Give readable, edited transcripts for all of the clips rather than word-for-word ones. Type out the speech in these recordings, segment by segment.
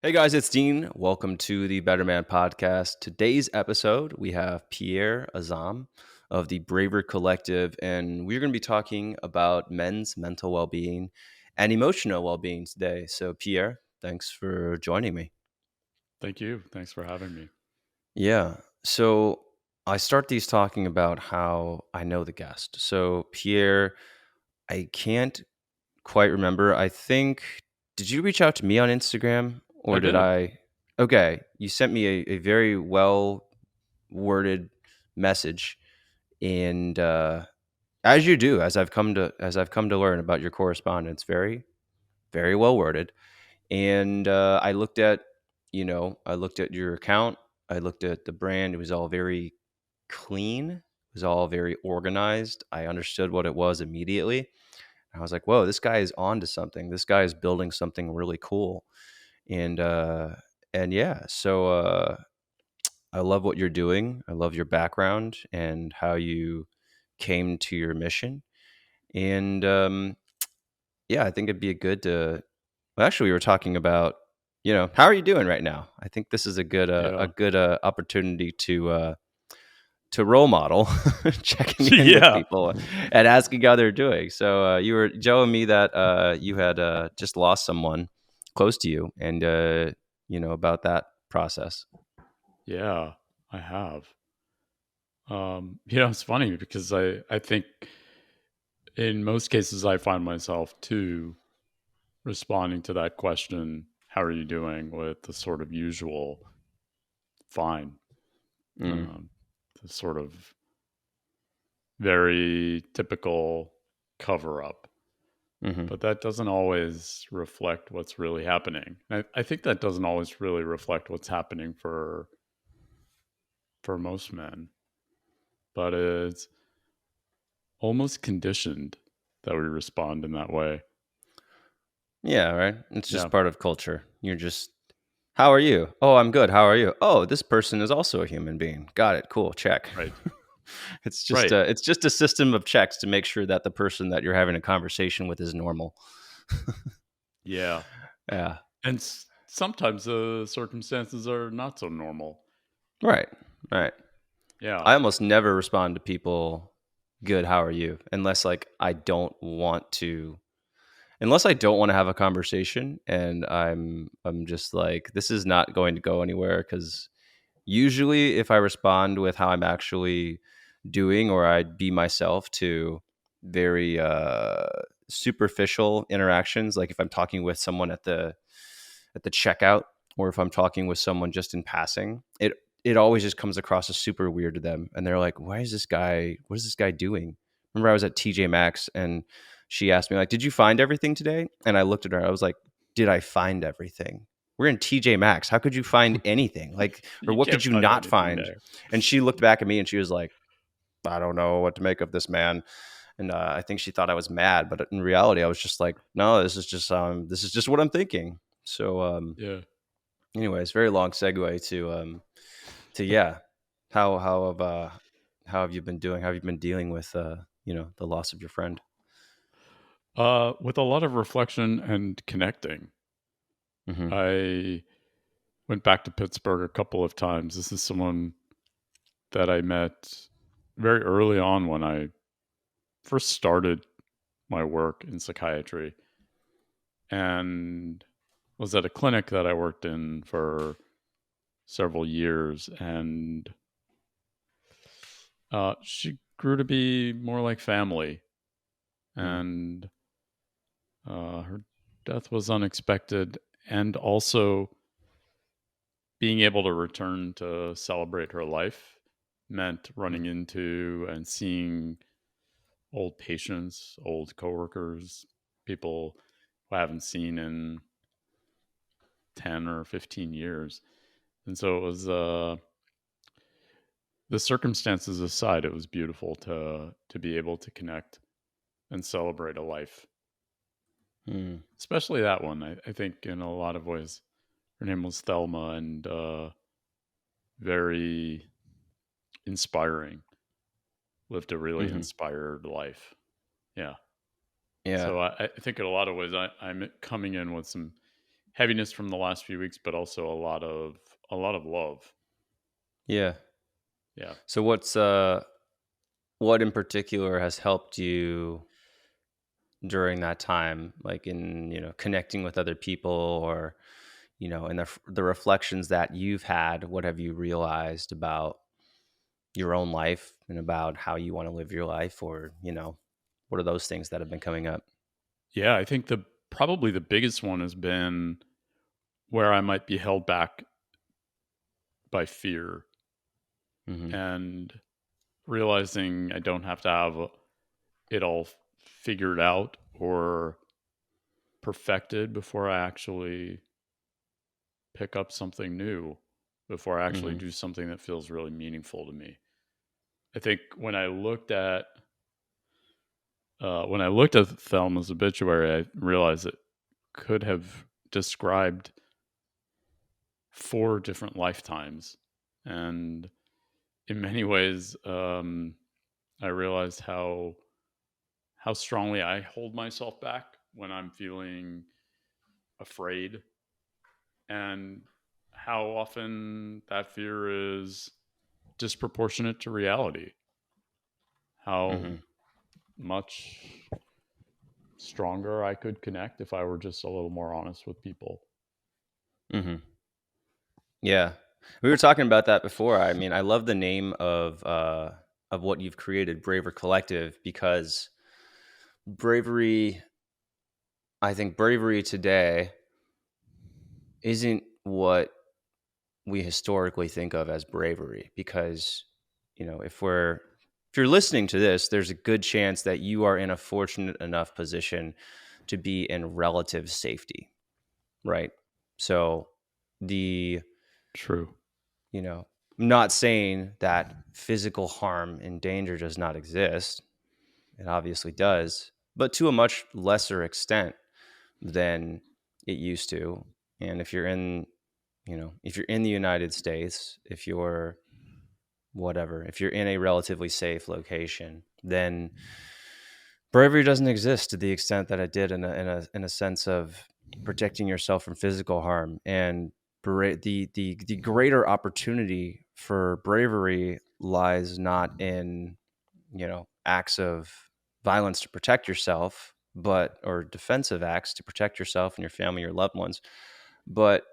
Hey guys, it's Dean. Welcome to the Better Man podcast. Today's episode, we have Pierre Azzam of the Braver Collective, and we're going to be talking about men's mental well being and emotional well being today. So, Pierre, thanks for joining me. Thank you. Thanks for having me. Yeah. So, I start these talking about how I know the guest. So, Pierre, I can't quite remember. I think, did you reach out to me on Instagram I or did did. I? Okay, you sent me a very well worded message, and as you do, as I've come to learn about your correspondence, very very well worded. And I looked at your account, I looked at the brand. It was all very clean. It was all very organized. I understood what it was immediately. I was like, whoa, this guy is on to something. This guy is building something really cool. And yeah, so I love what you're doing. I love your background and how you came to your mission. And yeah, I think it'd be a good to. Well, actually, we were talking about, how are you doing right now? I think this is a Yeah. good opportunity to role model, checking in with Yeah. people and asking how they're doing. So you were showing me that you had just lost someone close to you, and about that process. Yeah. I have. It's funny because I think in most cases I find myself too responding to that question, how are you doing, with the sort of usual fine. Mm, Um, the sort of very typical cover up. hmm But that doesn't always reflect what's really happening. I think that doesn't always really reflect what's happening for most men, but it's almost conditioned that we respond in that way. Yeah, right. It's just Yeah, part of culture. You're just, how are you? Oh, I'm good. How are you? Oh, this person is also a human being. Got it. Cool. Check. right, It's right. it's just a system of checks to make sure that the person that you're having a conversation with is normal. Yeah. Yeah. And sometimes the circumstances are not so normal. Right. Right. Yeah, I almost never respond to people, good, how are you? Unless I don't want to have a conversation and I'm just like, this is not going to go anywhere. Because usually if I respond with how I'm actually doing, or I'd be myself to very superficial interactions, like if I'm talking with someone at the checkout, or if I'm talking with someone just in passing, it always just comes across as super weird to them, and they're like, "Why is this guy? What is this guy doing?" Remember, I was at TJ Maxx, and she asked me like, "Did you find everything today?" And I looked at her. I was like, "Did I find everything? We're in TJ Maxx. How could you find anything? Like, or you what could can't you find not anything find?" there. And she looked back at me and she was like, "I don't know what to make of this man." And I think she thought I was mad, but in reality, I was just like, "No, this is just what I'm thinking." So Yeah. anyways, very long segue to yeah, how have you been doing? How have you been dealing with the loss of your friend? With a lot of reflection and connecting. Hmm I went back to Pittsburgh a couple of times. This is someone that I met very early on when I first started my work in psychiatry, and was at a clinic that I worked in for several years. And she grew to be more like family. mm And her death was unexpected. And also, being able to return to celebrate her life meant running into and seeing old patients, old coworkers, people who I haven't seen in 10 or 15 years. And so it was, the circumstances aside, it was beautiful to be able to connect and celebrate a life, mm especially that one. I think in a lot of ways, her name was Thelma, and very inspiring, lived a really hmm inspired life. Yeah. Yeah. So I think in a lot of ways, I'm coming in with some heaviness from the last few weeks, but also a lot of love. Yeah. Yeah. So what in particular has helped you during that time, like in, connecting with other people, or, in the reflections that you've had? What have you realized about your own life and about how you want to live your life, or, what are those things that have been coming up? Yeah, I think probably the biggest one has been where I might be held back by fear, Hmm. and realizing I don't have to have it all figured out or perfected before I actually pick up something new, before I actually Hmm. do something that feels really meaningful to me. I think when I looked at Thelma's obituary, I realized it could have described 4 different lifetimes, and in many ways, I realized how strongly I hold myself back when I'm feeling afraid, and how often that fear is disproportionate to reality. How Hmm. much stronger I could connect if I were just a little more honest with people. Hmm. Yeah. We were talking about that before. I mean, I love the name of what you've created, Braver Collective, because bravery, I think bravery today isn't what we historically think of as bravery, because, if you're listening to this, there's a good chance that you are in a fortunate enough position to be in relative safety, right? So the True. you know I'm not saying that physical harm and danger does not exist. It obviously does, but to a much lesser extent than it used to. And if you're in the United States, if you're whatever, if you're in a relatively safe location, then bravery doesn't exist to the extent that it did in a sense of protecting yourself from physical harm. And the greater opportunity for bravery lies not in, acts of violence to protect yourself, but or defensive acts to protect yourself and your family, your loved ones. But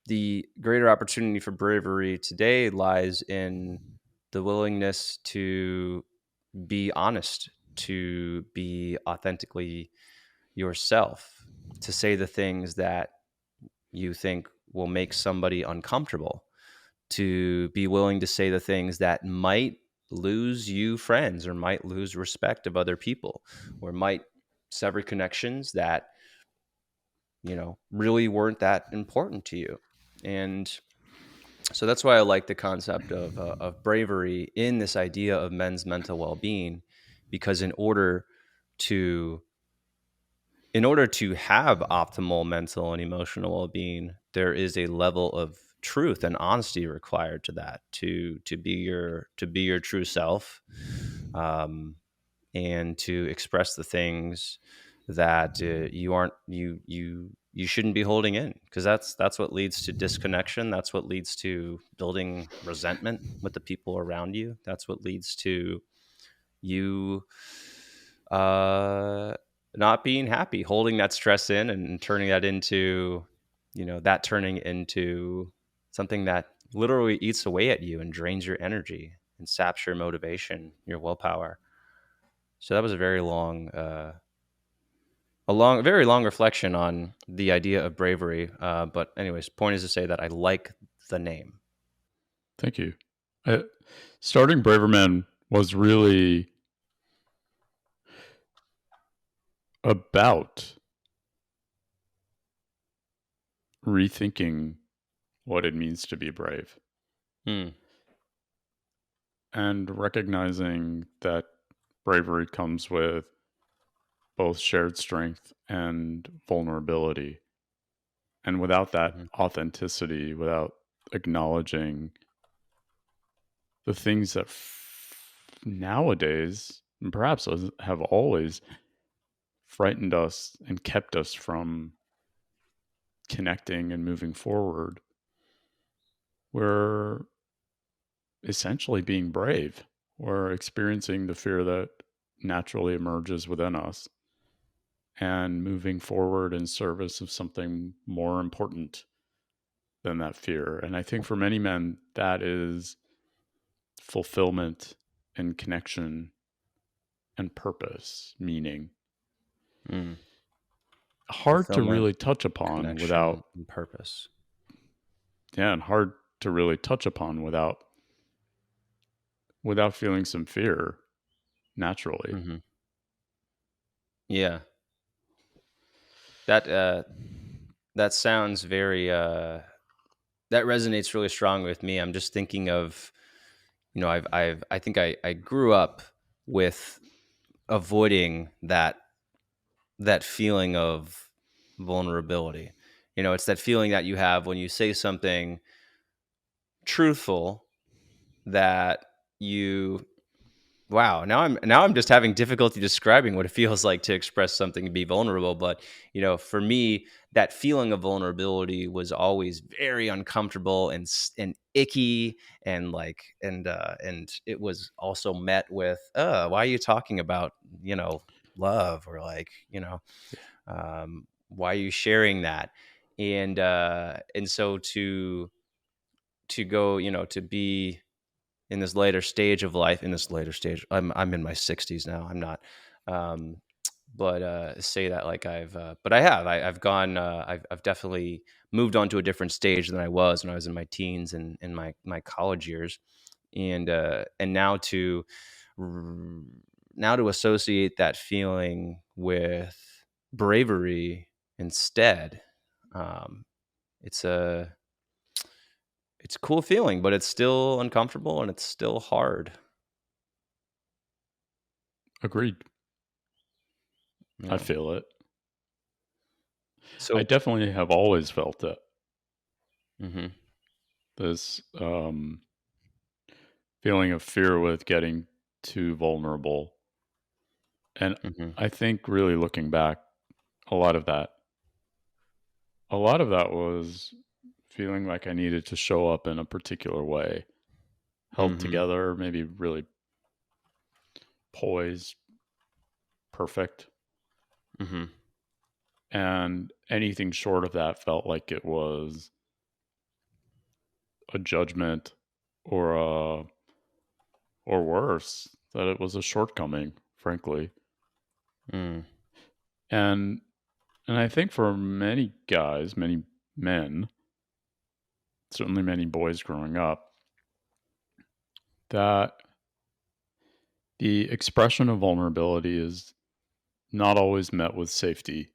the greater opportunity for bravery today lies in the willingness to be honest, to be authentically yourself, to say the things that you think will make somebody uncomfortable, to be willing to say the things that might lose you friends, or might lose respect of other people, or might sever connections that, really weren't that important to you. And so that's why I like the concept of bravery in this idea of men's mental well-being, because to in order to have optimal mental and emotional well-being, there is a level of truth and honesty required to that, to be your true self, um, and to express the things that you aren't you shouldn't be holding in, because that's what leads to disconnection. That's what leads to building resentment with the people around you. That's what leads to you uh not being happy, holding that stress in, and turning into something that literally eats away at you and drains your energy and saps your motivation, your willpower. So that was a very long reflection on the idea of bravery. But anyways, point is to say that I like the name. Thank you. I, Starting Braverman was really about rethinking what it means to be brave, Hmm. and recognizing that bravery comes with both shared strength and vulnerability. And without that Hmm. authenticity, without acknowledging the things that nowadays, and perhaps have always frightened us and kept us from connecting and moving forward, we're essentially being brave. We're experiencing the fear that naturally emerges within us and moving forward in service of something more important than that fear. And I think for many men, that is fulfillment and connection and purpose, meaning. Mm. Hard to Fulfillment, really touch upon connection, without, and purpose. yeah, and hard to really touch upon without feeling some fear naturally. Hmm. Yeah, that that sounds very that resonates really strong with me. I'm just thinking of, I think I grew up with avoiding that feeling of vulnerability. It's that feeling that you have when you say something truthful that you wow, now I'm just having difficulty describing what it feels like to express something and be vulnerable. But for me, that feeling of vulnerability was always very uncomfortable and icky, and and it was also met with, why are you talking about love, or why are you sharing that? And so to go, to be in this later stage, I'm in my 60s now. I'm not um but say that like but I've gone, I've definitely moved on to a different stage than I was when I was in my teens and in my college years. And r- now to associate that feeling with bravery instead, um it's a cool feeling, but it's still uncomfortable and it's still hard. Agreed. I Yeah. feel it. I So. definitely have always felt it. Mhm. This feeling of fear with getting too vulnerable. And Mhm. I think really looking back, a lot of that, a lot of that was feeling like I needed to show up in a particular way, held Mhm. together, maybe really poised, perfect. Mhm. And anything short of that felt like it was a judgment or a or worse, that it was a shortcoming, frankly. Mm. And and I think for many guys, many men, certainly many boys growing up, that the expression of vulnerability is not always met with safety.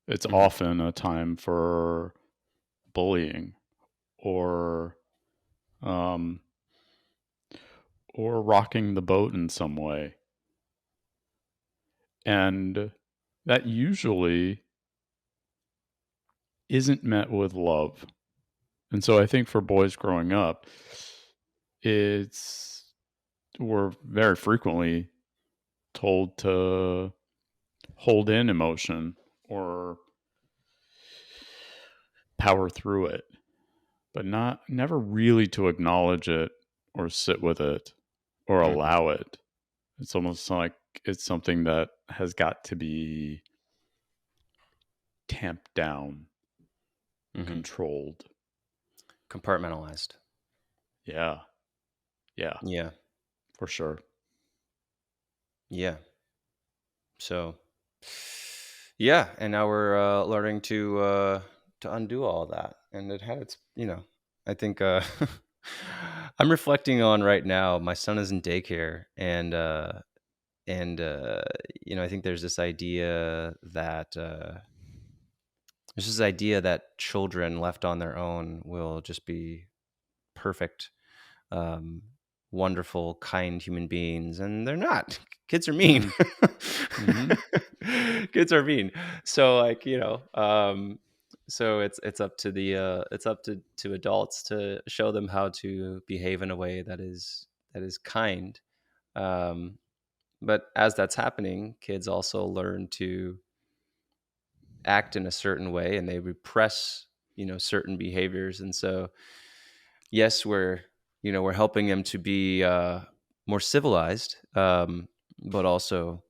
It's Mhm. often a time for bullying or um, or rocking the boat in some way, and that usually isn't met with love. And so I think for boys growing up, it's we're very frequently told to hold in emotion or power through it, but not never really to acknowledge it or sit with it or Mhm. allow it. It's almost like it's something that has got to be tamped down, Mhm. controlled. Compartmentalized. Yeah. Yeah, Yeah. for sure. Yeah. So, yeah, and now we're learning to undo all that, and it had its, I think I'm reflecting on right now. My son is in daycare, and I think there's this idea that children left on their own will just be perfect, um, wonderful, kind human beings, and they're not. Kids are mean. Mhm. Mhm. Kids are mean. So like, so it's up to it's up to adults to show them how to behave in a way that is kind. Um, but as that's happening, kids also learn to act in a certain way and they repress, certain behaviors. And so, yes, we're helping them to be more civilized, but also,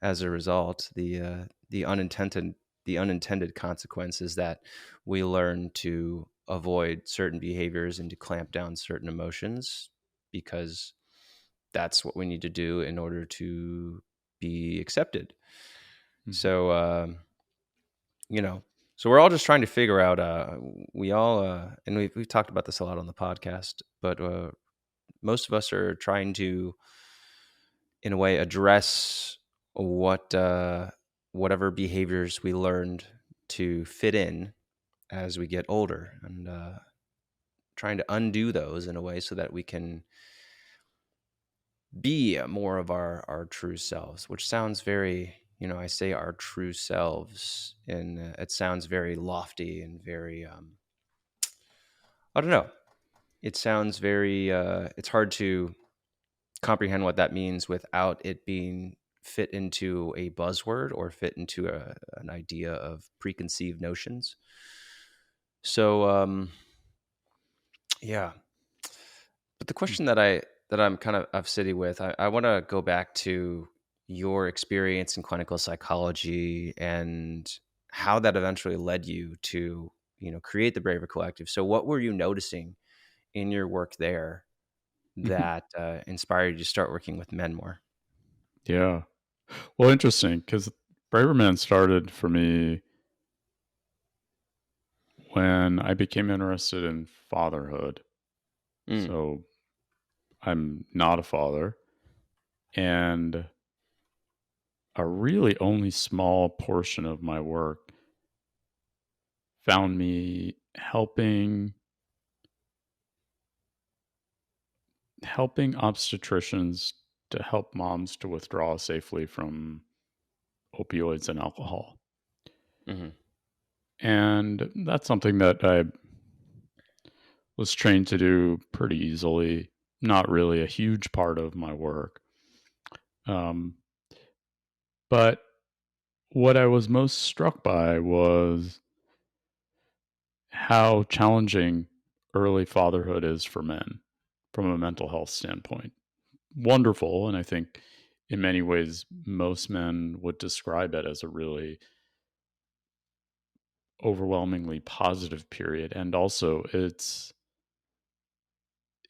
as a result, the unintended consequences that we learn to avoid certain behaviors and to clamp down certain emotions because that's what we need to do in order to be accepted. Mhm. So, you know, so we're all just trying to figure out. We all, and we've talked about this a lot on the podcast, but most of us are trying to, in a way, address whatever behaviors we learned to fit in as we get older, and trying to undo those in a way so that we can be more of our true selves, which sounds very, I say our true selves, and it sounds very lofty and very, I don't know. It sounds very, it's hard to comprehend what that means without it being fit into a buzzword or fit into an idea of preconceived notions. So, yeah. But the Mm. question that I'm kind of sitting with, I want to go back to your experience in clinical psychology and how that eventually led you to, create the Braver Collective. So, what were you noticing in your work there Mhm. that inspired you to start working with men more? Yeah. Well, interesting because Braverman started for me when I became interested in fatherhood. Mm, So I'm not a father, and a really only small portion of my work found me helping obstetricians to help moms to withdraw safely from opioids and alcohol. hmm And that's something that I was trained to do pretty easily, not really a huge part of my work. Um, but what I was most struck by was how challenging early fatherhood is for men from a mental health standpoint. Wonderful. And I think in many ways, most men would describe it as a really overwhelmingly positive period. And also, it's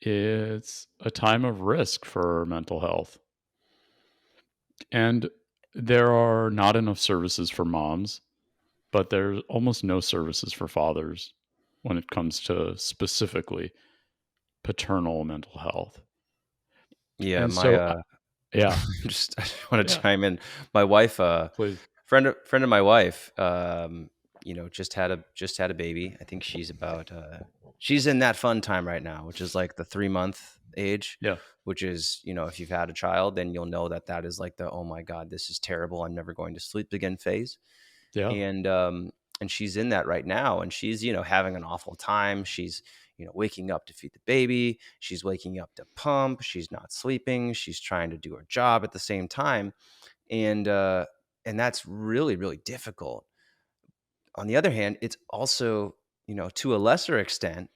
a time of risk for mental health. And there are not enough services for moms, but there's almost no services for fathers when it comes to specifically paternal mental health. Yeah, And so, yeah, I want to yeah, chime in. My wife, please. friend of my wife, just had a baby. I think she's in that fun time right now, which is like the 3 month age, Yeah, which is, if you've had a child, then you'll know that is like the, oh my God, this is terrible, I'm never going to sleep again phase. yeah. And she's in that right now, and she's, having an awful time. She's, waking up to feed the baby, she's waking up to pump, she's not sleeping, she's trying to do her job at the same time. And that's really, really difficult. On the other hand, it's also, to a lesser extent,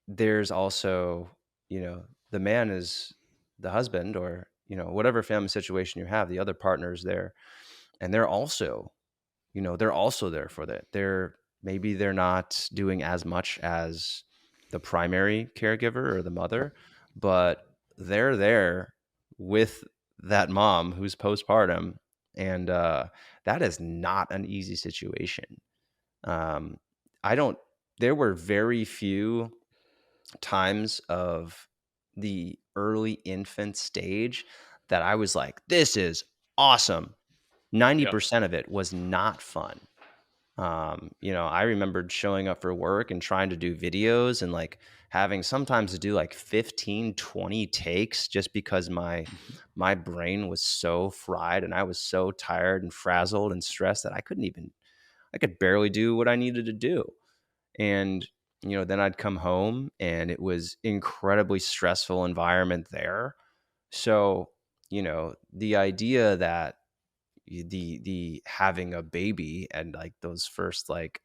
there's also, the man is the husband, or, whatever family situation you have, the other partner is there, and they're also there for that. Maybe they're not doing as much as the primary caregiver or the mother, but they're there with that mom who's postpartum, and that is not an easy situation. Um, I don't. There were very few times of the early infant stage that I was like, "This is awesome." Yeah. 90% of it was not fun. I remembered showing up for work and trying to do videos and like having sometimes to do like 15, 20 takes just because my Mhm. my brain was so fried and I was so tired and frazzled and stressed that I could barely do what I needed to do. And then I'd come home and it was incredibly stressful environment there. So, the idea that the having a baby and like those first like,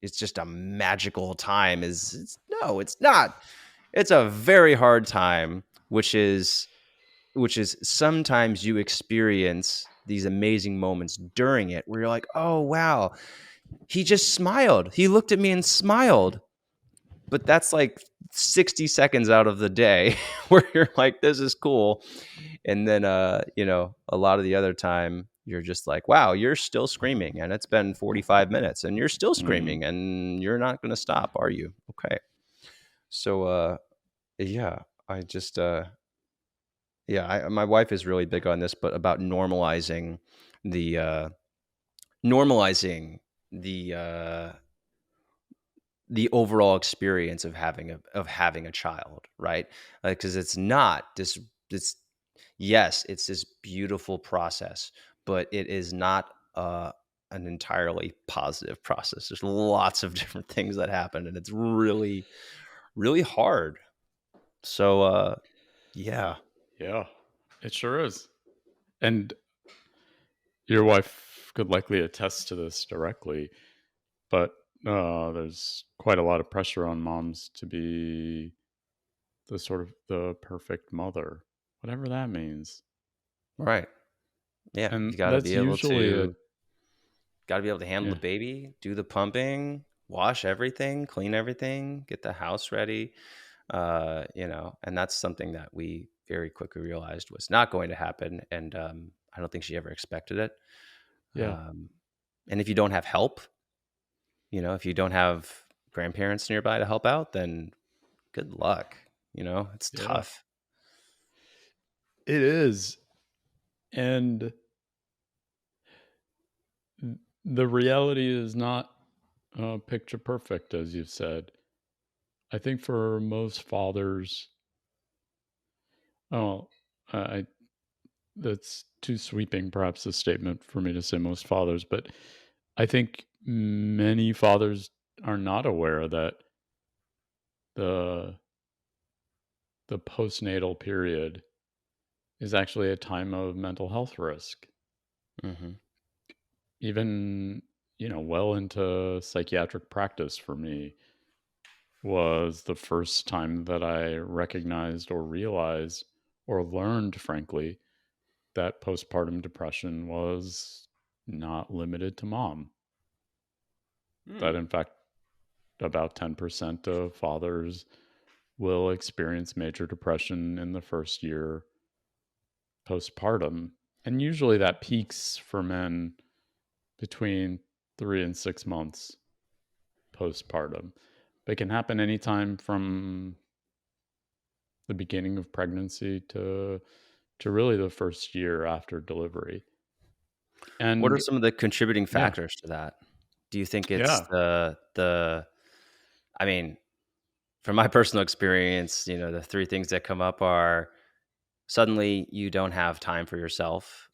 it's just a magical time no, it's not. It's a very hard time, which is sometimes you experience these amazing moments during it where you're like, oh wow, he just smiled. He looked at me and smiled. But that's like 60 seconds out of the day where you're like, this is cool. And then a lot of the other time you're just like, wow, you're still screaming and it's been 45 minutes and you're still Mm. screaming and you're not going to stop, are you? Okay. So yeah, I just my wife is really big on this, but about the normalizing the uh the overall experience of having a child, right? Because it's not this this yes, it's this beautiful process, but it is not an entirely positive process. There's lots of different things that happen, and it's really, really hard. So, yeah, Yeah, it sure is. And your wife could likely attest to this directly, but there's quite a lot of pressure on moms to be the sort of the perfect mother, whatever that means. right, yeah, And you got to that's be able usually a to handle the yeah, baby, do the pumping, wash everything, clean everything, get the house ready. And that's something that we very quickly realized was not going to happen. And I don't think she ever expected it. yeah, Um, and if you don't have help, if you don't have grandparents nearby to help out, then good luck. It's yeah. tough. It is. And the reality is not picture perfect, as you've said. I think for most fathers, oh, I that's too sweeping, perhaps, a statement for me to say most fathers, but I think many fathers are not aware that the the postnatal period is actually a time of mental health risk. Hmm. Even, well into psychiatric practice for me was the first time that I recognized or realized or learned, frankly, that postpartum depression was not limited to mom. That, Hmm. in fact, about 10% of fathers will experience major depression in the first year postpartum. And usually that peaks for men between 3 and 6 months postpartum. But it can happen anytime from the beginning of pregnancy to really the first year after delivery. What are And some of the contributing yeah, factors to that? Do you think it's yeah, I mean, from my personal experience, the three things that come up are suddenly you don't have time for yourself.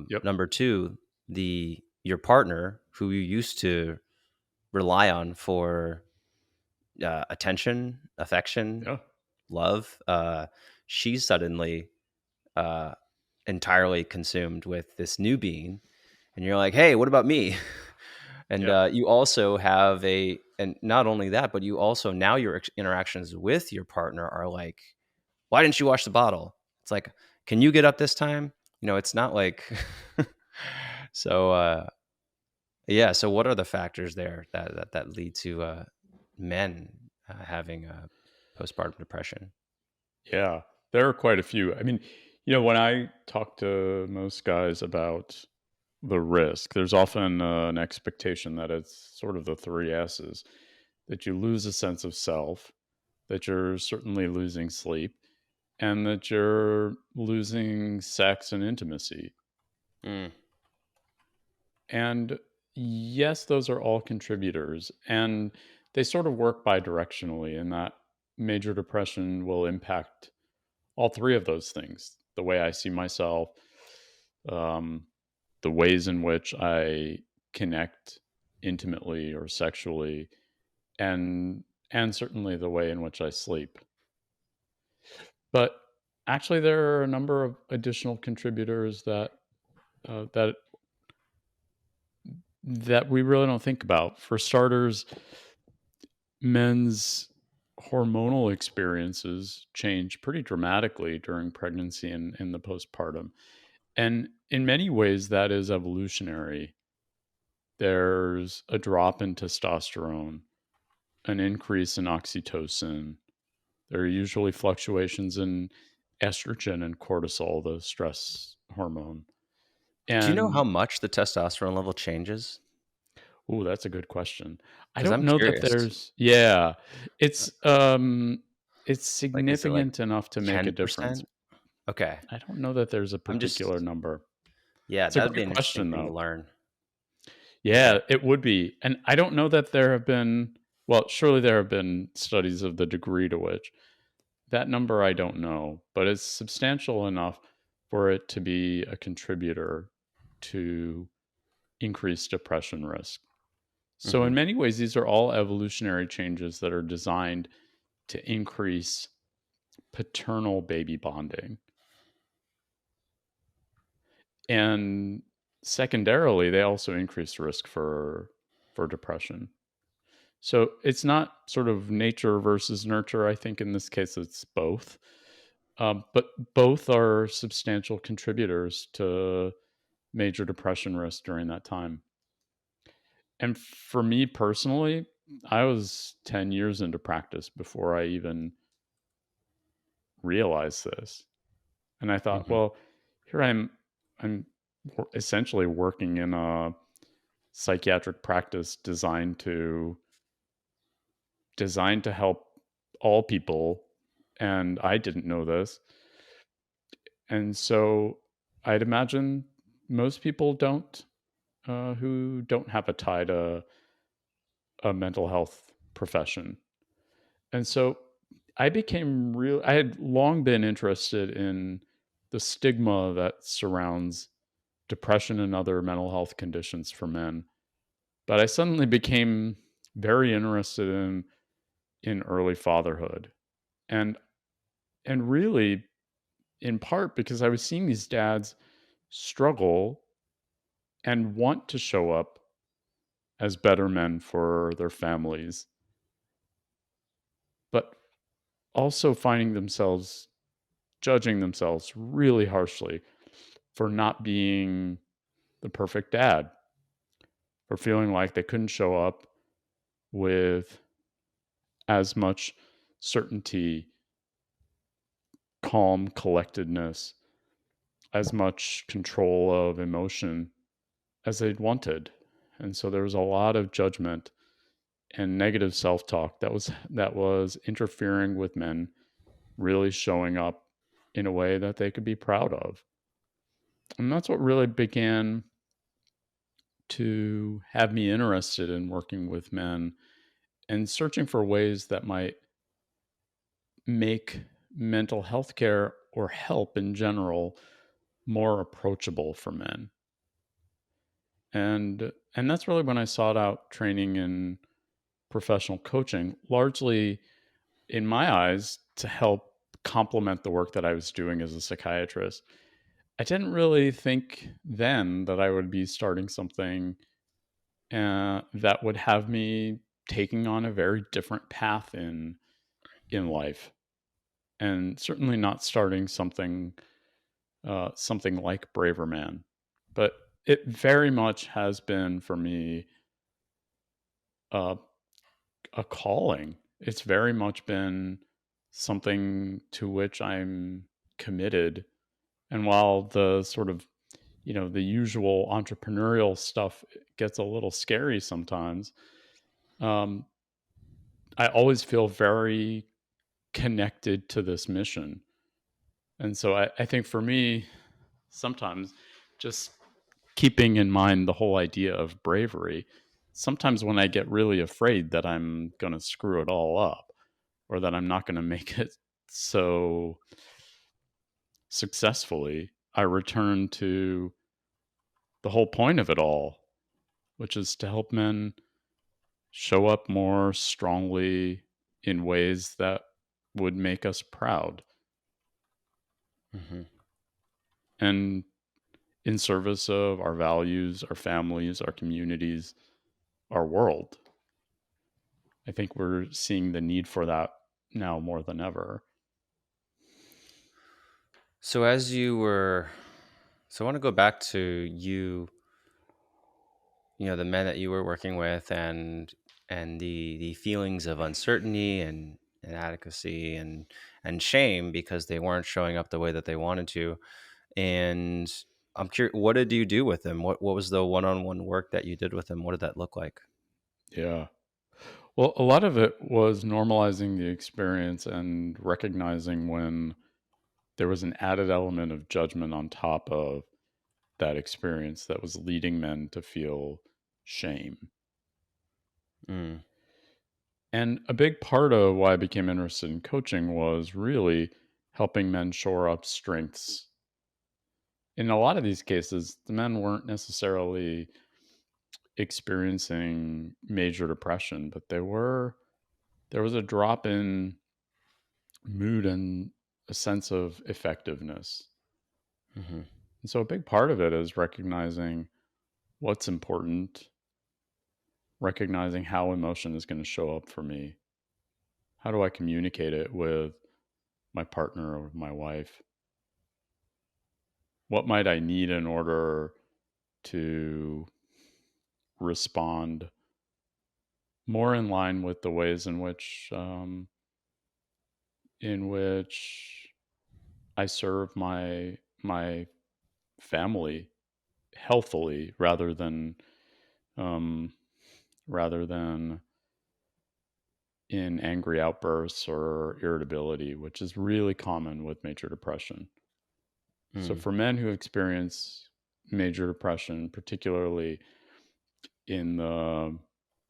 yep, Number two, your partner who you used to rely on for attention, affection, yeah, love, she's suddenly uh, entirely consumed with this new being, and you're like, hey, what about me? And yeah, you also have and not only that, but you also now your interactions with your partner are like, why didn't you wash the bottle? It's like, can you get up this time? It's not like so yeah, so what are the factors there that lead to men having postpartum depression? yeah. There are quite a few. I mean, when I talk to most guys about the risk, there's often an expectation that it's sort of the three S's, that you lose a sense of self, that you're certainly losing sleep, and that you're losing sex and intimacy. Mm, And yes, those are all contributors, and they sort of work bidirectionally in that major depression will impact all three of those things: the way I see myself, um, the ways in which I connect intimately or sexually, and certainly the way in which I sleep. But actually, there are a number of additional contributors that that we really don't think about. For starters, men's hormonal experiences change pretty dramatically during pregnancy and in the postpartum. And in many ways, that is evolutionary. There's a drop in testosterone, an increase in oxytocin. There are usually fluctuations in estrogen and cortisol, the stress hormone. Do you know how And much the testosterone level changes? oh, that's a good question. I Because don't I'm know that curious. there's yeah. Uh, It's it's Like, is it like significant enough to make a difference. 10%? Okay. I don't know that there's a I'm particular just number. yeah, It's a that would be great an interesting question thing to though. learn. Yeah, Yeah. it would be. And I don't know that there have been well, surely there have been studies of the degree to which that number I don't know, but it's substantial enough for it to be a contributor to increased depression risk. So, in Mhm. many ways, these are all evolutionary changes that are designed to increase paternal baby bonding. And secondarily, they also increase risk for depression. So, it's not sort of nature versus nurture. I think in this case, it's both. But both are substantial contributors to major depression risk during that time. And for me personally, I was 10 years into practice before I even realized this. And I thought, Mhm. well, here I'm essentially working in a psychiatric practice designed to help all people, and I didn't know this. And so I'd imagine most people don't who don't have a tie to a mental health profession. And so I had long been interested in the stigma that surrounds depression and other mental health conditions for men. But I suddenly became very interested in early fatherhood. And really in part because I was seeing these dads struggle and want to show up as better men for their families, but also finding themselves judging themselves really harshly for not being the perfect dad, for feeling like they couldn't show up with as much certainty, calm, collectedness, as much control of emotion as they'd wanted. And so there was a lot of judgment and negative self-talk that was interfering with men really showing up in a way that they could be proud of. And that's what really began to have me interested in working with men and searching for ways that might make mental health care or help in general more approachable for men. And that's really when I sought out training in professional coaching, largely in my eyes to help complement the work that I was doing as a psychiatrist. I didn't really think then that I would be starting something that would have me taking on a very different path in life, and certainly not starting something like Braver Man. But it very much has been for me uh, a calling. It's very much been something to which I'm committed. And while the sort of the usual entrepreneurial stuff gets a little scary sometimes, um, I always feel very connected to this mission. And so I think for me, sometimes just keeping in mind the whole idea of bravery, sometimes when I get really afraid that I'm going to screw it all up or that I'm not going to make it so successfully, I return to the whole point of it all, which is to help men show up more strongly in ways that would make us proud. Mhm. And in service of our values, our families, our communities, our world. I think we're seeing the need for that now more than ever. So as you were, so I want to go back to the men that you were working with, and the feelings of uncertainty and inadequacy and shame because they weren't showing up the way that they wanted to. And I'm curious, what did you do with them? What was the one-on-one work that you did with them? What did that look like? Yeah. Well, a lot of it was normalizing the experience and recognizing when there was an added element of judgment on top of that experience that was leading men to feel shame. Mm, And a big part of why I became interested in coaching was really helping men shore up strengths. In a lot of these cases, the men weren't necessarily experiencing major depression, but there was a drop in mood and a sense of effectiveness. hmm And so a big part of it is recognizing what's important, recognizing how emotion is going to show up for me. How do I communicate it with my partner or my wife? What might I need in order to respond more in line with the ways in which I serve my family healthily um, rather than in angry outbursts or irritability, which is really common with major depression. So mm, for men who experience major depression, particularly in the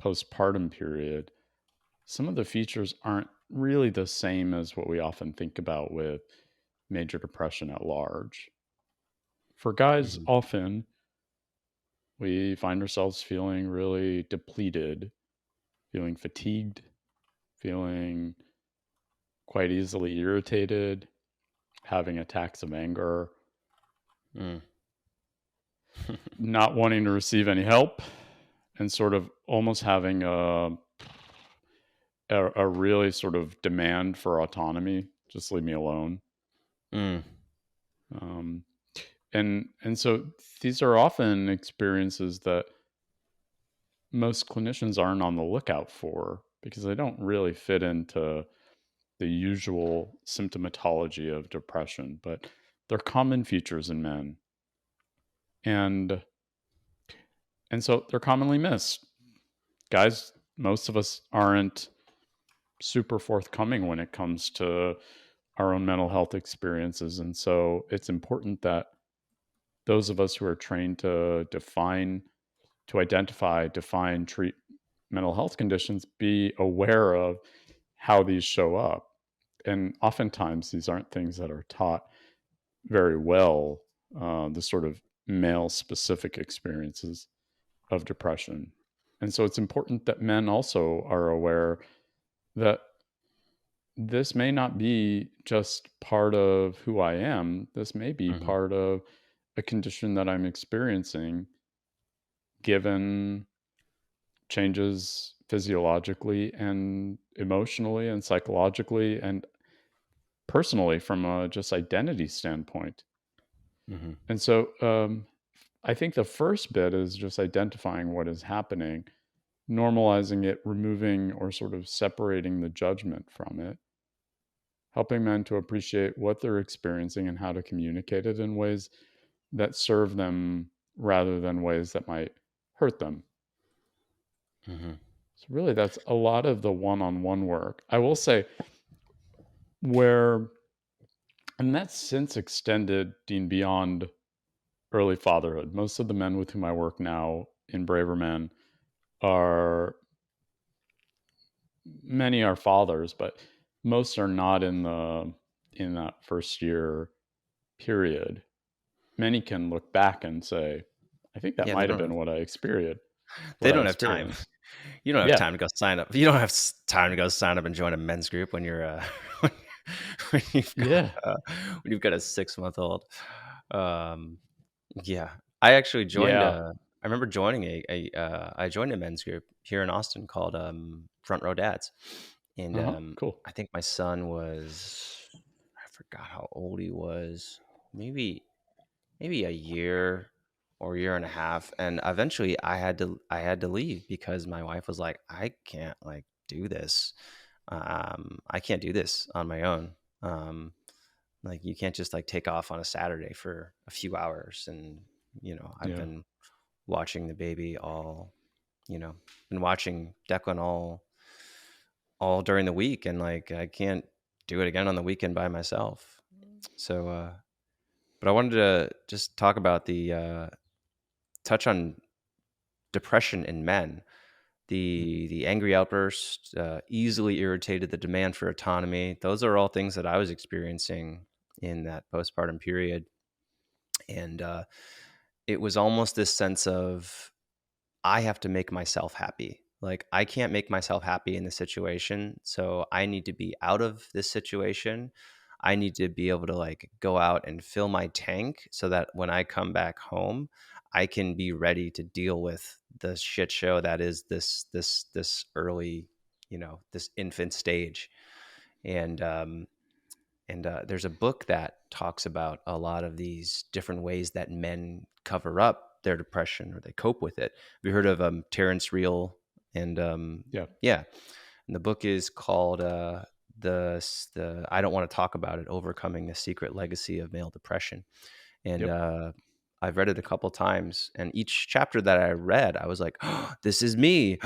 postpartum period, some of the features aren't really the same as what we often think about with major depression at large. For guys, hmm often we find ourselves feeling really depleted, feeling fatigued, feeling quite easily irritated, having attacks of anger, mm, not wanting to receive any help, and sort of almost having a really sort of demand for autonomy. Just leave me alone. mm, Um, and so these are often experiences that most clinicians aren't on the lookout for because they don't really fit into the usual symptomatology of depression, but they're common features in men. And and so they're commonly missed. Guys, most of us aren't super forthcoming when it comes to our own mental health experiences. And so it's important that those of us who are trained to identify, define, treat mental health conditions be aware of how these show up. And oftentimes, these aren't things that are taught very well, the sort of male specific experiences of depression. And so it's important that men also are aware that this may not be just part of who I am. This may be hmm part of a condition that I'm experiencing given changes physiologically and emotionally and psychologically and personally from a just identity standpoint. hmm And so I think the first bit is just identifying what is happening, normalizing it, removing or sort of separating the judgment from it, helping men to appreciate what they're experiencing and how to communicate it in ways that serve them rather than ways that might hurt them. hmm So, really, that's a lot of the one on one work. I will say, where, and that's since extended, Dean, beyond early fatherhood. Most of the men with whom I work now in Braver Men are, many are fathers, but most are not in that first year period. Many can look back and say, I think that Yeah, might have been what I experienced. they What I don't have time. experienced. You don't have Yeah, time to go sign up. You don't have time to go sign up and join a men's group when you're when, when you've got yeah, uh, when you've got a 6-month old. Um, Yeah. I actually joined Yeah. a I remember joining I joined a men's group here in Austin called, Front Row Dads, and, Uh-huh. Cool. I think my son was I forgot how old he was, maybe a year or year and a half, and eventually I had to leave because my wife was like, "I can't, like, do this. I can't do this on my own." Like, you can't just, like, take off on a Saturday for a few hours, and, I've Yeah. been watching the baby all you know, been watching Declan all during the week, and, like, I can't do it again on the weekend by myself. So, but I wanted to just talk about touch on depression in men. Mhm. The angry outburst, easily irritated, the demand for autonomy. Those are all things that I was experiencing in that postpartum period, and, it was almost this sense of I have to make myself happy. Like, I can't make myself happy in this situation, so I need to be out of this situation. I need to be able to, like, go out and fill my tank so that when I come back home, I can be ready to deal with the shit show that is this early, this infant stage. And there's a book that talks about a lot of these different ways that men cover up their depression or they cope with it. Have you heard of Terrence Real? And Yeah. yeah, and the book is called the I don't want to talk about it, overcoming the secret legacy of male depression. And Yep. I've read it a couple times, and each chapter that I read, I was like, oh, "This is me!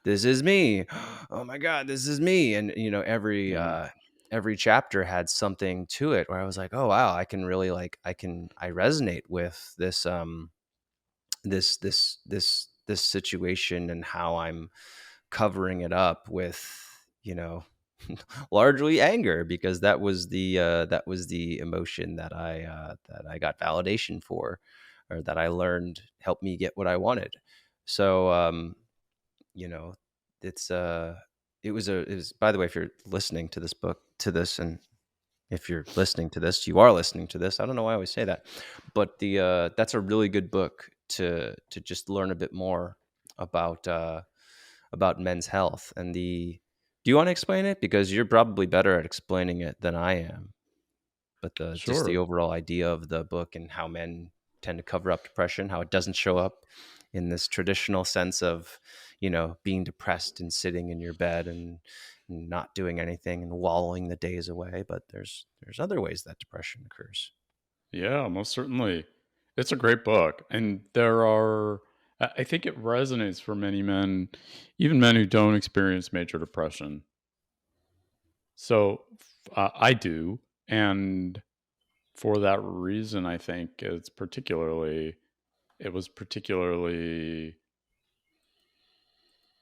This is me! Oh my god, this is me!" And Yeah. every chapter had something to it where I was like, "Oh wow, I can really I resonate with this situation and how I'm covering it up with you know largely anger because that was the emotion that I got validation for or that I learned helped me get what I wanted. So you know it's it was by the way, if you're listening to this book to this and if you're listening to this, you are listening to this. I don't know why I always say that, but the that's a really good book to just learn a bit more about men's health and the. Do you want to explain it because you're probably better at explaining it than I am? But the just the Sure. overall idea of the book and how men tend to cover up depression, how it doesn't show up in this traditional sense of being depressed and sitting in your bed and not doing anything and wallowing the days away, but there's other ways that depression occurs. Yeah, most certainly. It's a great book. And there are, I think it resonates for many men, even men who don't experience major depression. So I do. And for that reason, I think it was particularly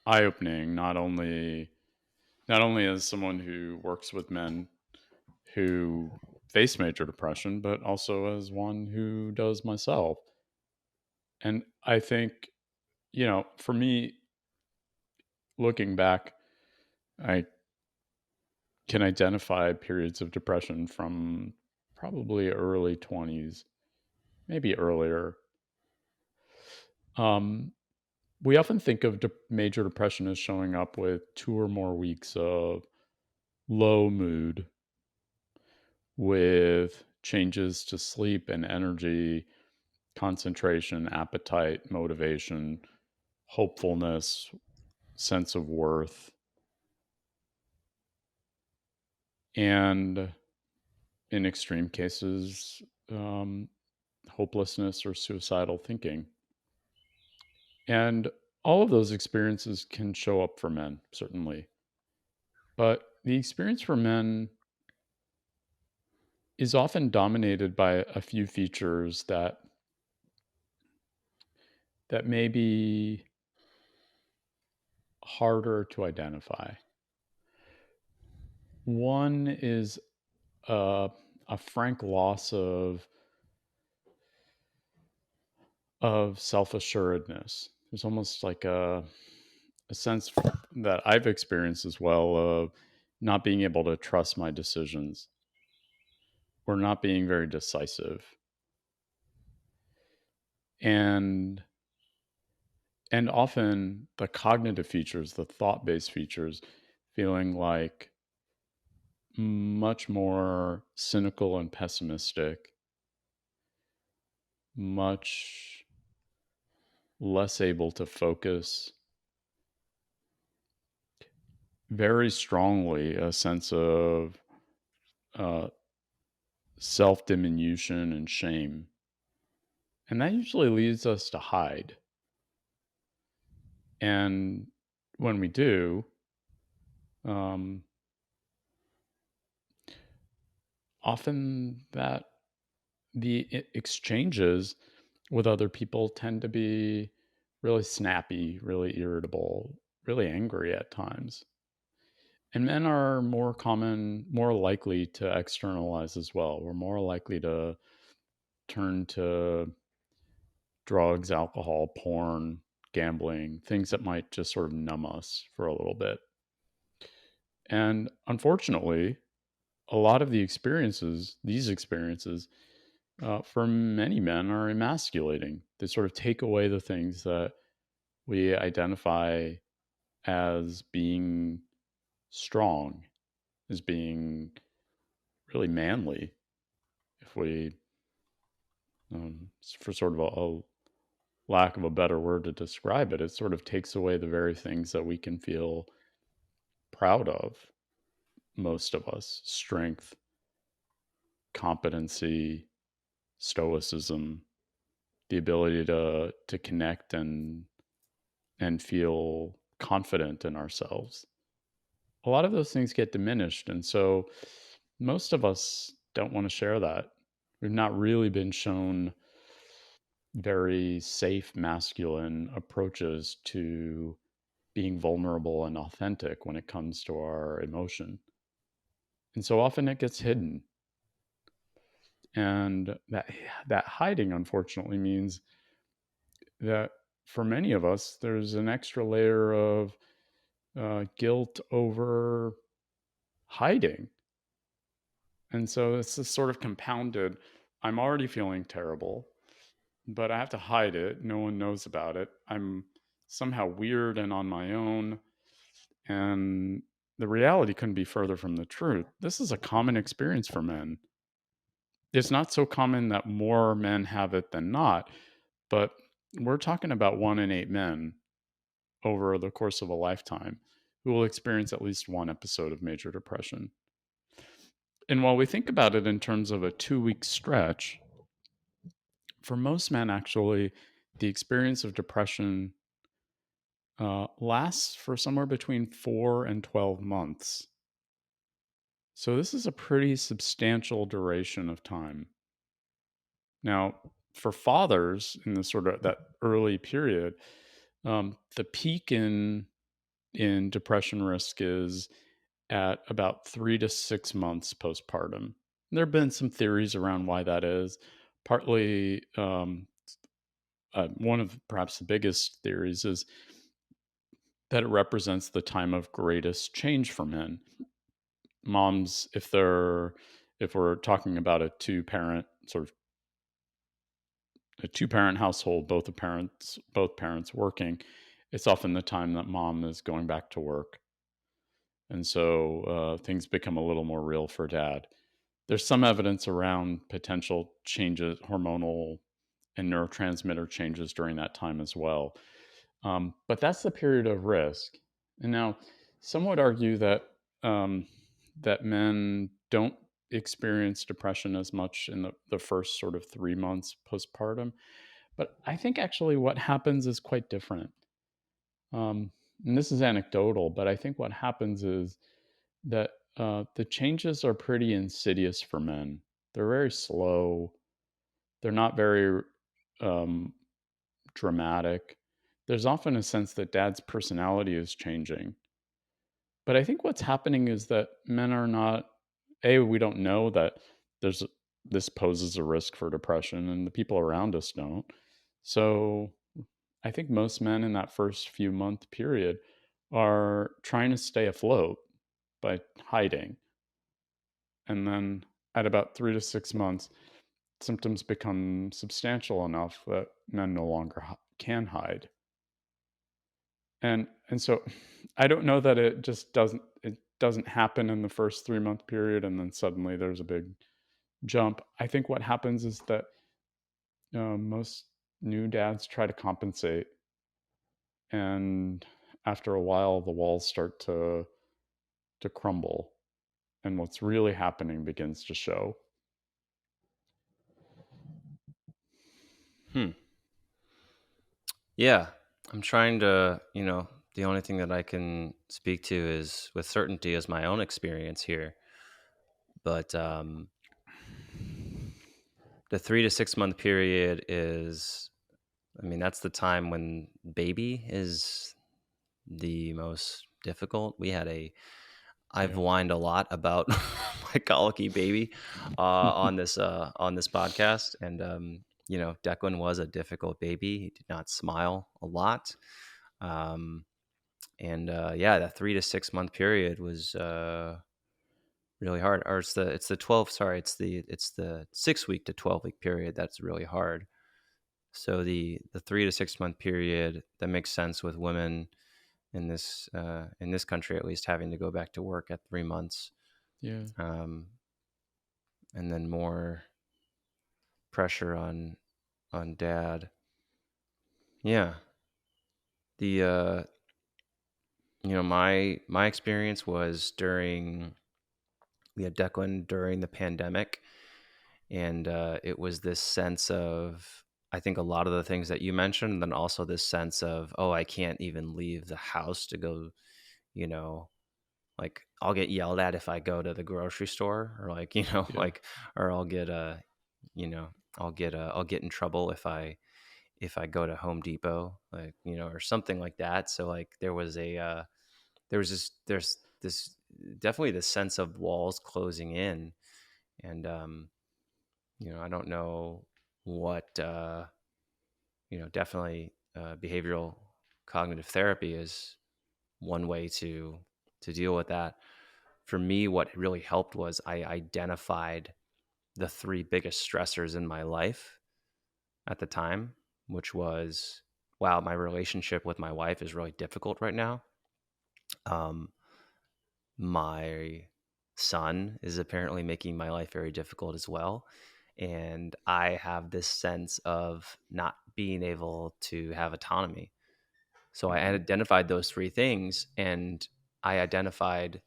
eye opening, not only as someone who works with men who face major depression, but also as one who does myself. And I think, for me, looking back, I can identify periods of depression from probably early 20s, maybe earlier. Um, we often think of major depression as showing up with 2 or more weeks of low mood, with changes to sleep and energy, concentration, appetite, motivation, hopefulness, sense of worth, and in extreme cases, um, hopelessness or suicidal thinking. And all of those experiences can show up for men, certainly. But the experience for men is often dominated by a few features that may be harder to identify. One is a, a frank loss of self assuredness. There's almost like a sense that I've experienced as well of not being able to trust my decisions or not being very decisive. And and often the cognitive features, the thought-based features, feeling like much more cynical and pessimistic, much less able to focus, very strongly a sense of uh, self diminution and shame. And that usually leads us to hide. And when we do, um, often that exchanges with other people tend to be really snappy, really irritable, really angry at times. And men are more likely to externalize as well. We're more likely to turn to drugs, alcohol, porn, gambling, things that might just sort of numb us for a little bit. And unfortunately, a lot of these experiences, for many men are emasculating. They sort of take away the things that we identify as being strong, as being really manly, if we, for sort of a lack of a better word to describe it, it sort of takes away the very things that we can feel proud of, most of us: strength, competency, stoicism, the ability to connect and feel confident in ourselves. A lot of those things get diminished. And so most of us don't want to share that. We've not really been shown very safe masculine approaches to being vulnerable and authentic when it comes to our emotion. And so often it gets hidden. And that hiding, unfortunately, means that for many of us, there's an extra layer of guilt over hiding. And so it's this sort of compounded, I'm already feeling terrible, but I have to hide it. No one knows about it. I'm somehow weird and on my own. And the reality couldn't be further from the truth. This is a common experience for men. It's not so common that more men have it than not, but we're talking about 1 in 8 men over the course of a lifetime who will experience at least one episode of major depression. And while we think about it in terms of a 2 week stretch, for most men, actually, the experience of depression lasts for somewhere between 4 and 12 months. So this is a pretty substantial duration of time. Now, for fathers in the sort of that early period, the peak in depression risk is at about 3 to 6 months postpartum. There have been some theories around why that is. Partly, one of perhaps the biggest theories is that it represents the time of greatest change for men. Moms, if we're talking about a two-parent household, both parents working, it's often the time that mom is going back to work, and so things become a little more real for dad. There's some evidence around potential changes, hormonal and neurotransmitter changes during that time as well. But that's the period of risk. And now, some would argue that that men don't experience depression as much in the first sort of 3 months postpartum. But I think actually what happens is quite different. And this is anecdotal, but I think what happens is that the changes are pretty insidious for men. They're very slow. They're not very um, dramatic. There's often a sense that dad's personality is changing. But I think what's happening is that men are not, we don't know that there's this poses a risk for depression, and the people around us don't. So I think most men in that first few month period are trying to stay afloat by hiding. And then at about 3 to 6 months, symptoms become substantial enough that men no longer can hide. And so I don't know that it doesn't happen in the first 3-month period and then suddenly there's a big jump. I think what happens is that most new dads try to compensate, and after a while the walls start to crumble, and what's really happening begins to show. Hmm. Yeah, I'm trying to, the only thing that I can speak to is with certainty is my own experience here. But the 3 to 6 month period is, I mean, that's the time when baby is the most difficult. I've Yeah. whined a lot about my colicky baby on this podcast, and Declan was a difficult baby. He did not smile a lot, um, and yeah, that 3 to 6 month period was really hard. Or it's the 12. Sorry, it's the 6 week to 12 week period that's really hard. So the 3 to 6 month period, that makes sense with women in this country, at least, having to go back to work at 3 months, Yeah. um, and then more pressure on dad. Yeah, the my experience was during we had Declan during the pandemic, and it was this sense of, I think, a lot of the things that you mentioned, and then also this sense of, oh, I can't even leave the house to go, you know like, I'll get yelled at if I go to the grocery store, or like, Yeah. like, or you know, I'll get in trouble if I go to Home Depot, like, or something like that. So like there's this definitely this sense of walls closing in, and I don't know what definitely behavioral cognitive therapy is one way to deal with that. For me, what really helped was I identified the three biggest stressors in my life at the time, which was, wow, my relationship with my wife is really difficult right now. Um, my son is apparently making my life very difficult as well. And I have this sense of not being able to have autonomy. So I Hmm. identified those three things, and I identified,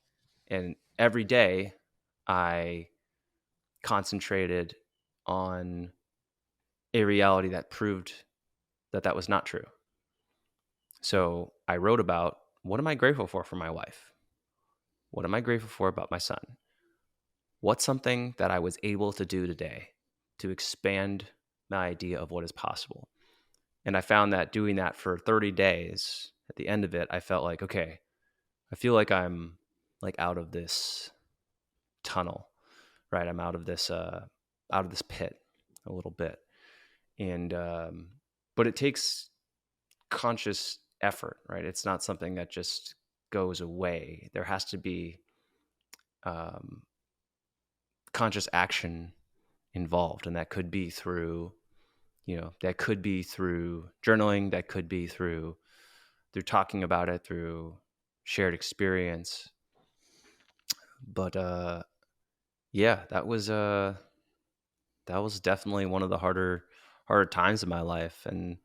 and every day I concentrated on a reality that proved that that was not true. So I wrote about, what am I grateful for my wife? What am I grateful for about my son? What's something that I was able to do today to expand my idea of what is possible? And I found that doing that for 30 days, at the end of it, I felt like, okay, I feel like I'm like out of this tunnel, right? I'm out of this pit a little bit. And but it takes conscious effort, right? It's not something that just goes away. There has to be um, conscious action involved, and that could be through, that could be through journaling, that could be through talking about it, through shared experience. But yeah, that was definitely one of the harder times in my life. And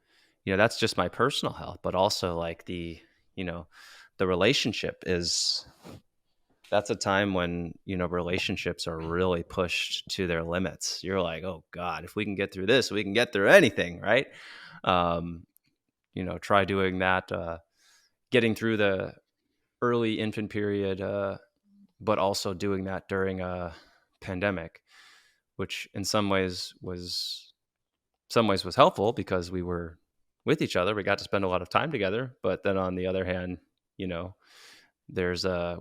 that's just my personal health, but also like you know the relationship is, that's a time when relationships are really pushed to their limits. You're like, oh god, if we can get through this, we can get through anything, right? um Try doing that, getting through the early infant period, but also doing that during a pandemic, which in some ways was helpful because we were with each other. We got to spend a lot of time together. But then on the other hand, you know,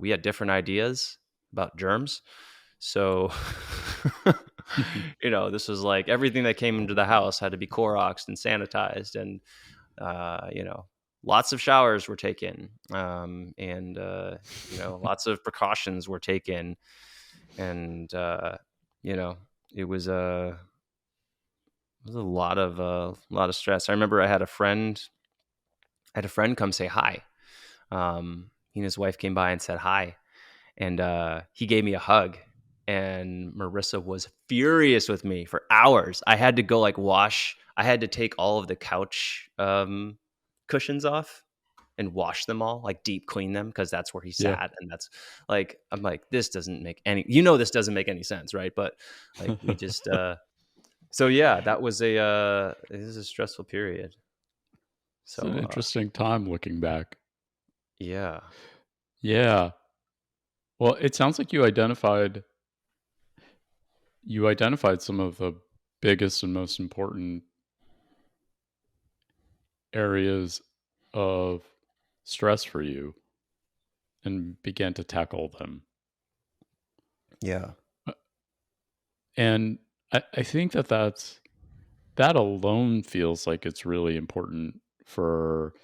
we had different ideas about germs. So, this was like everything that came into the house had to be Cloroxed and sanitized, and uh, you know, lots of showers were taken, and lots of precautions were taken, and you know, it was It was a lot of stress. I remember I had a friend come say hi. He and his wife came by and said hi, and he gave me a hug. And Marissa was furious with me for hours. I had to go like wash. I had to take all of the couch cushions off and wash them all, like deep clean them because that's where he Yeah. sat. And that's like, I'm like, this doesn't make any, this doesn't make any sense, right? But like, we just, so yeah, it was a stressful period. It's an So interesting time looking back. yeah, Yeah. Well, it sounds like you identified some of the biggest and most important areas of stress for you and began to tackle them. yeah, Uh, And I think that alone feels like it's really important for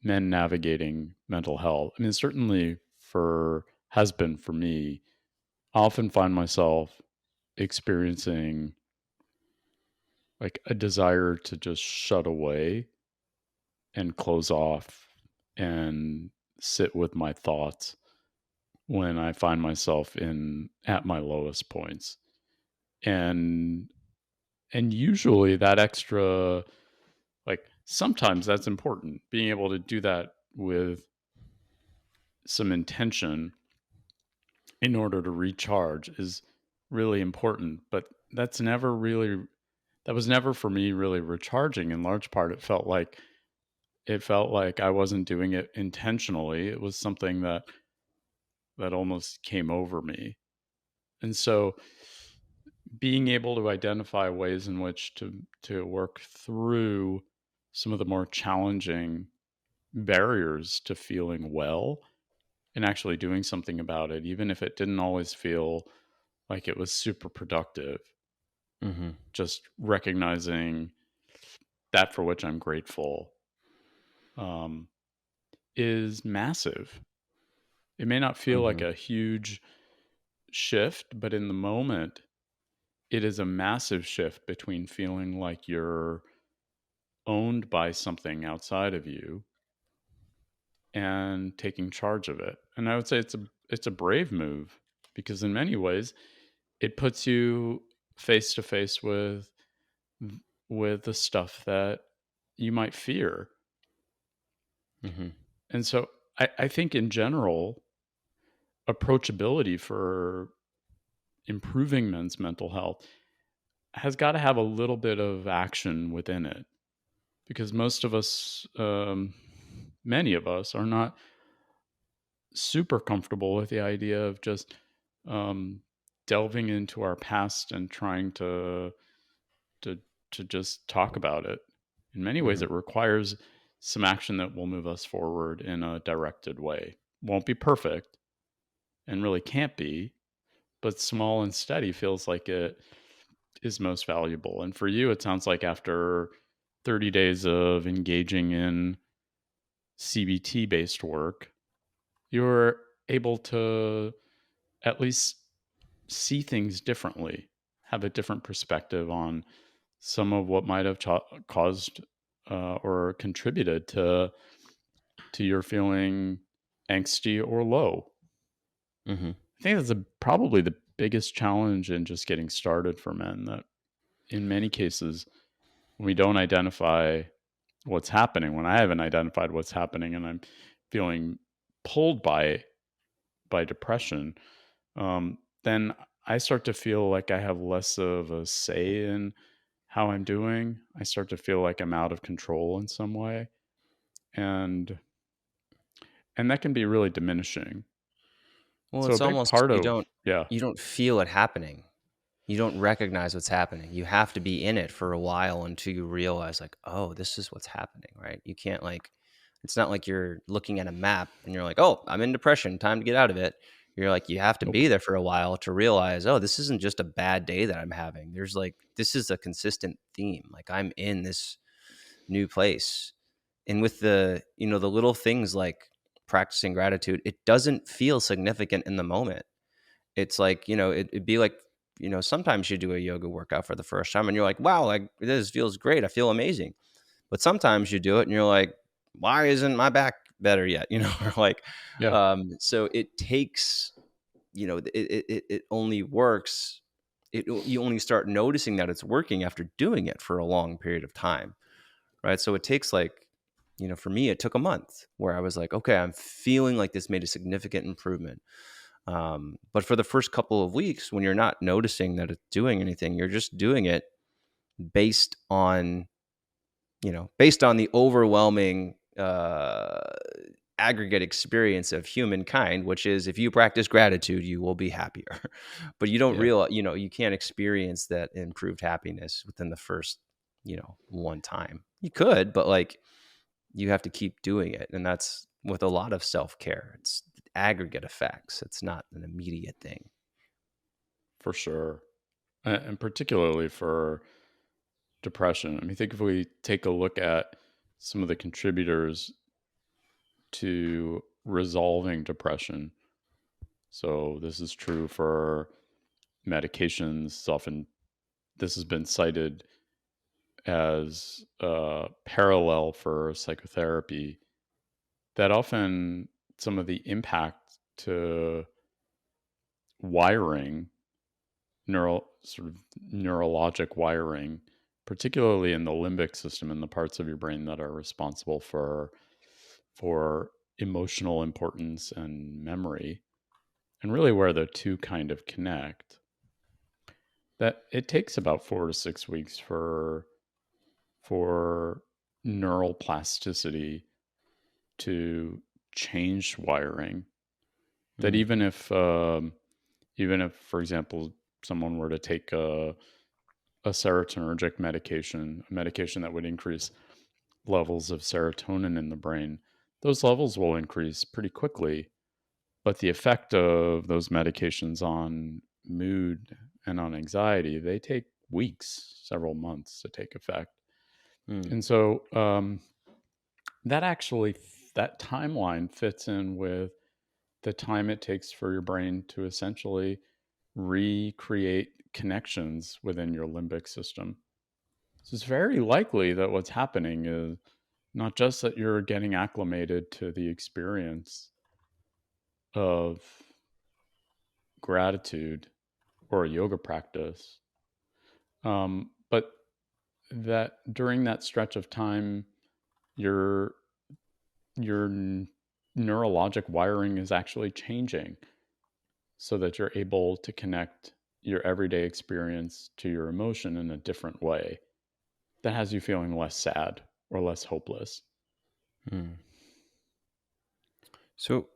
men navigating mental health. I mean, certainly has been for me. I often find myself experiencing like a desire to just shut away and close off and sit with my thoughts when I find myself in at my lowest points. And usually that extra, like, sometimes that's important. Being able to do that with some intention in order to recharge is really important, but that was never for me really recharging. In large part, it felt like I wasn't doing it intentionally. It was something that almost came over me. And so being able to identify ways in which to work through some of the more challenging barriers to feeling well and actually doing something about it, even if it didn't always feel like it was super productive, hmm just recognizing that for which I'm grateful, um, is massive. It may not feel like hmm a huge shift, but in the moment, it is a massive shift between feeling like you're owned by something outside of you and taking charge of it. And I would say it's a brave move because in many ways it puts you face to face with the stuff that you might fear. hmm And so I think in general, approachability for improving men's mental health has got to have a little bit of action within it because most of us, many of us, are not super comfortable with the idea of just um, delving into our past and trying to to just talk about it. In many ways, hmm it requires some action that will move us forward in a directed way. Won't be perfect and really can't be, but small and steady feels like it is most valuable. And for you, it sounds like after 30 days of engaging in CBT based work, you're able to at least see things differently, have a different perspective on some of what might have caused or contributed to your feeling angsty or low. hmm I think that's probably the biggest challenge in just getting started for men. That in many cases, when we don't identify what's happening, when I haven't identified what's happening, and I'm feeling pulled by depression, then I start to feel like I have less of a say in how I'm doing. I start to feel like I'm out of control in some way, and that can be really diminishing. Well, So a it's big almost part of yeah, you don't feel it happening. You don't recognize what's happening. You have to be in it for a while until you realize, like, oh, this is what's happening, right? You can't like, it's not like you're looking at a map and you're like, oh, I'm in depression, time to get out of it. You're like, you have to nope, be there for a while to realize, oh, this isn't just a bad day that I'm having. There's like, this is a consistent theme. Like, I'm in this new place. And with the little things like practicing gratitude, it doesn't feel significant in the moment. It's like, it'd be like sometimes you do a yoga workout for the first time and you're like, wow, like this feels great. I feel amazing. But sometimes you do it and you're like, why isn't my back better yet? Or like, Yeah, so it takes, it only works. You only start noticing that it's working after doing it for a long period of time. Right. So it takes like, for me, it took a month where I was like, okay, I'm feeling like this made a significant improvement. But for the first couple of weeks, when you're not noticing that it's doing anything, you're just doing it based on, based on the overwhelming aggregate experience of humankind, which is if you practice gratitude, you will be happier. But you don't yeah, realize, you can't experience that improved happiness within the first, one time. You could, but like you have to keep doing it. And that's with a lot of self care. It's aggregate effects, it's not an immediate thing. for sure. And particularly for depression. I mean, think if we take a look at some of the contributors to resolving depression. So this is true for medications. Often this has been cited as a parallel for psychotherapy, that often some of the impact to wiring, sort of neurologic wiring, particularly in the limbic system, in the parts of your brain that are responsible for emotional importance and memory, and really where the two kind of connect, that it takes about 4 to 6 weeks for neural plasticity to change wiring. That Mm. even if, for example, someone were to take a serotonergic medication, a medication that would increase levels of serotonin in the brain, those levels will increase pretty quickly. But the effect of those medications on mood and on anxiety, they take weeks, several months to take effect. Mm. And so that actually, that timeline fits in with the time it takes for your brain to essentially recreate connections within your limbic system. So it's very likely that what's happening is not just that you're getting acclimated to the experience of gratitude or a yoga practice, but that during that stretch of time, your your neurologic wiring is actually changing so that you're able to connect your everyday experience to your emotion in a different way that has you feeling less sad or less hopeless. Mm. So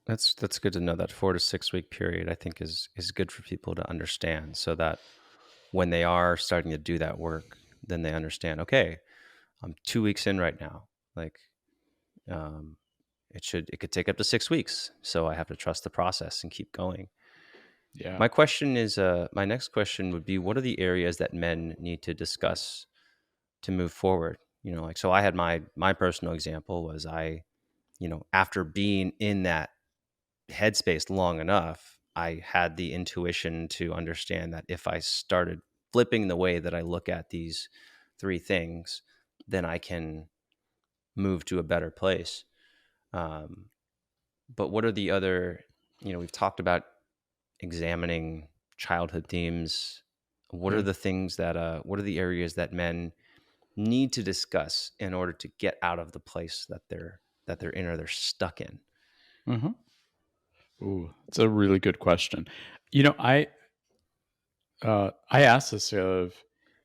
that's good to know. That 4 to 6 week period, I think, is good for people to understand, so that when they are starting to do that work, then they understand. Okay, I'm 2 weeks in right now. Like, um, it could take up to 6 weeks, so I have to trust the process and keep going. Yeah. My next question would be, what are the areas that men need to discuss to move forward? Like, so I had my personal example was after being in that headspace long enough, I had the intuition to understand that if I started flipping the way that I look at these three things, then I can move to a better place. Um, but what are the other, we've talked about examining childhood themes. Yeah. What are the areas that men need to discuss in order to get out of the place that they're in or they're stuck in? Uh-huh. Ooh, it's a really good question. You know, I asked this of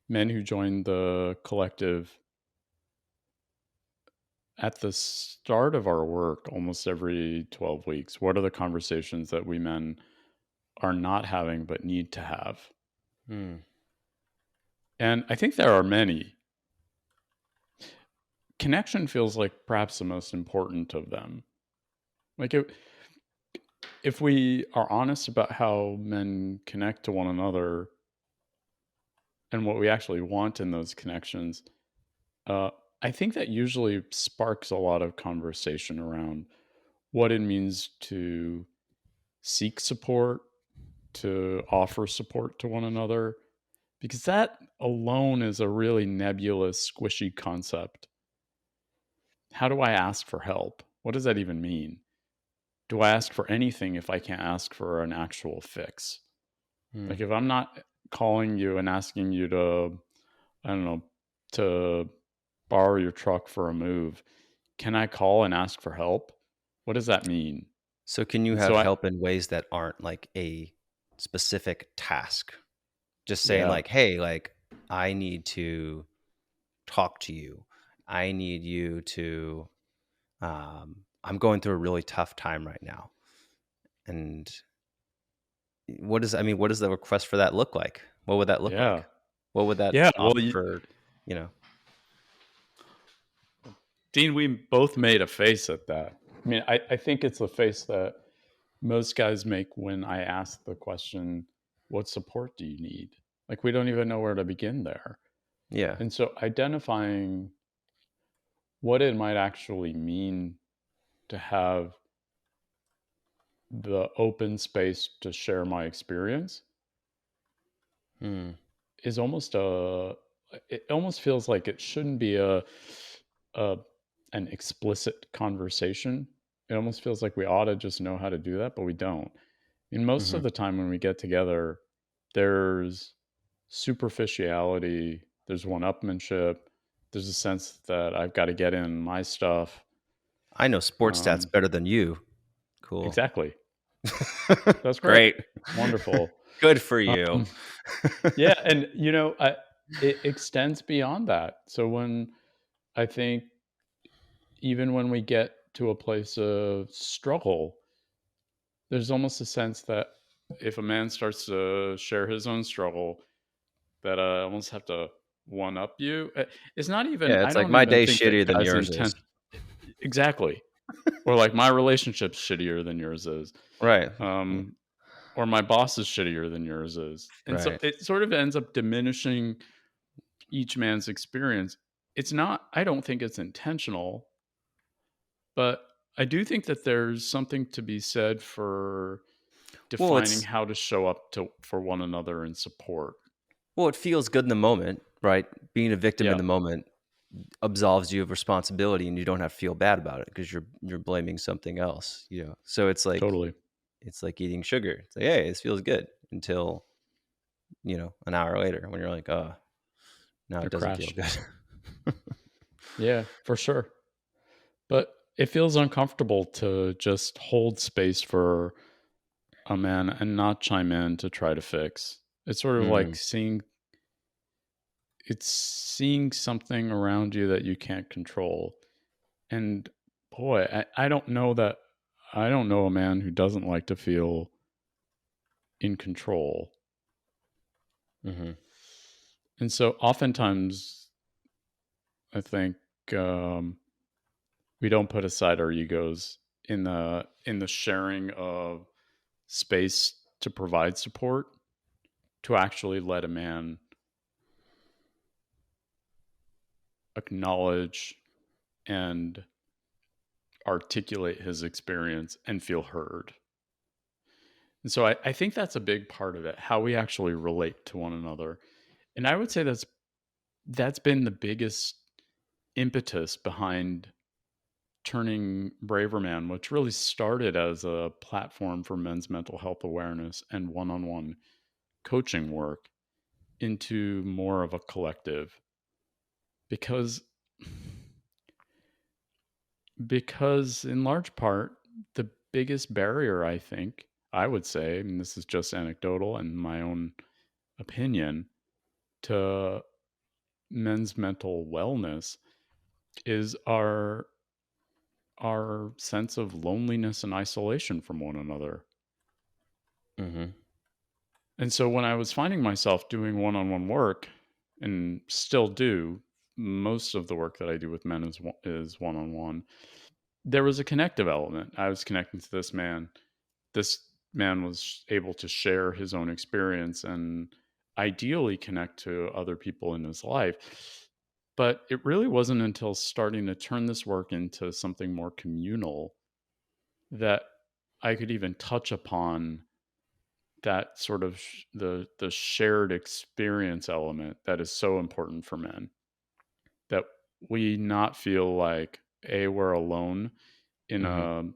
men who joined the collective at the start of our work almost every 12 weeks. What are the conversations that we men are not having but need to have? Hmm. And I think there are many. Connection feels like perhaps the most important of them. Like if we are honest about how men connect to one another and what we actually want in those connections, uh, I think that usually sparks a lot of conversation around what it means to seek support, to offer support to one another, because that alone is a really nebulous, squishy concept. How do I ask for help? What does that even mean? Do I ask for anything if I can't ask for an actual fix? Hmm. Like if I'm not calling you and asking you to, I don't know, to borrow your truck for a move, can I call and ask for help? What does that mean? So can you And so have I, help in ways that aren't like a specific task? Just saying yeah, like, "Hey, like I need to talk to you. I need you to I'm going through a really tough time right now." And what does the request for that look like? What would that look yeah, like? What would that yeah. Well, offer for, you know? Dean, we both made a face at that. I mean, I think it's the face that most guys make when I ask the question, what support do you need? Like, we don't even know where to begin there. Yeah. And so, identifying what it might actually mean to have the open space to share my experience Hmm. is almost it almost feels like it shouldn't be a an explicit conversation. It almost feels like we ought to just know how to do that, but we don't. And most of Mhm. the time when we get together, there's superficiality, there's one-upmanship, there's a sense that I've got to get in my stuff. I know sports stats Um, better than you. Cool. exactly. That's great. Great. Wonderful. Good for you. Um, yeah, and it extends beyond that. So when I think even when we get to a place of struggle, there's almost a sense that if a man starts to share his own struggle, that I almost have to one up you. It's not even. Yeah, I it's like don't my even day's think that shittier than guys are yours is. intent. Exactly, or like my relationship's shittier than yours is, Right. um, or my boss is shittier than yours is, and so Right. it sort of ends up diminishing each man's experience. It's not. I don't think it's intentional, but I do think that there's something to be said for Well, defining it's how to show up to for one another in support. well, it feels good in the moment, right? Being a victim in Yeah, the moment absolves you of responsibility and you don't have to feel bad about it because you're blaming something else, you know. So totally. it's like eating sugar. It's like, hey, this feels good until, an hour later when you're like, oh, no, A it doesn't feel crash. good. Yeah, for sure. But it feels uncomfortable to just hold space for a man and not chime in to try to fix. It's sort of like Mm, seeing something around you that you can't control. And boy, I don't know a man who doesn't like to feel in control. hmm. And so oftentimes I think um, we don't put aside our egos in the sharing of space to provide support, to actually let a man acknowledge and articulate his experience and feel heard. And so I think that's a big part of it, how we actually relate to one another. And I would say that's been the biggest impetus behind turning Braver Man, which really started as a platform for men's mental health awareness and one-on-one coaching work, into more of a collective. Because in large part, the biggest barrier, I think, I would say, and this is just anecdotal and my own opinion, to men's mental wellness is our sense of loneliness and isolation from one another. Hmm. And so when I was finding myself doing one-on-one work, and still do, most of the work that I do with men is one-on-one, there was a connective element. I was connecting to this man. This man was able to share his own experience and ideally connect to other people in his life. But it really wasn't until starting to turn this work into something more communal that I could even touch upon that sort of the shared experience element that is so important for men, that we not feel like we're alone in Hmm.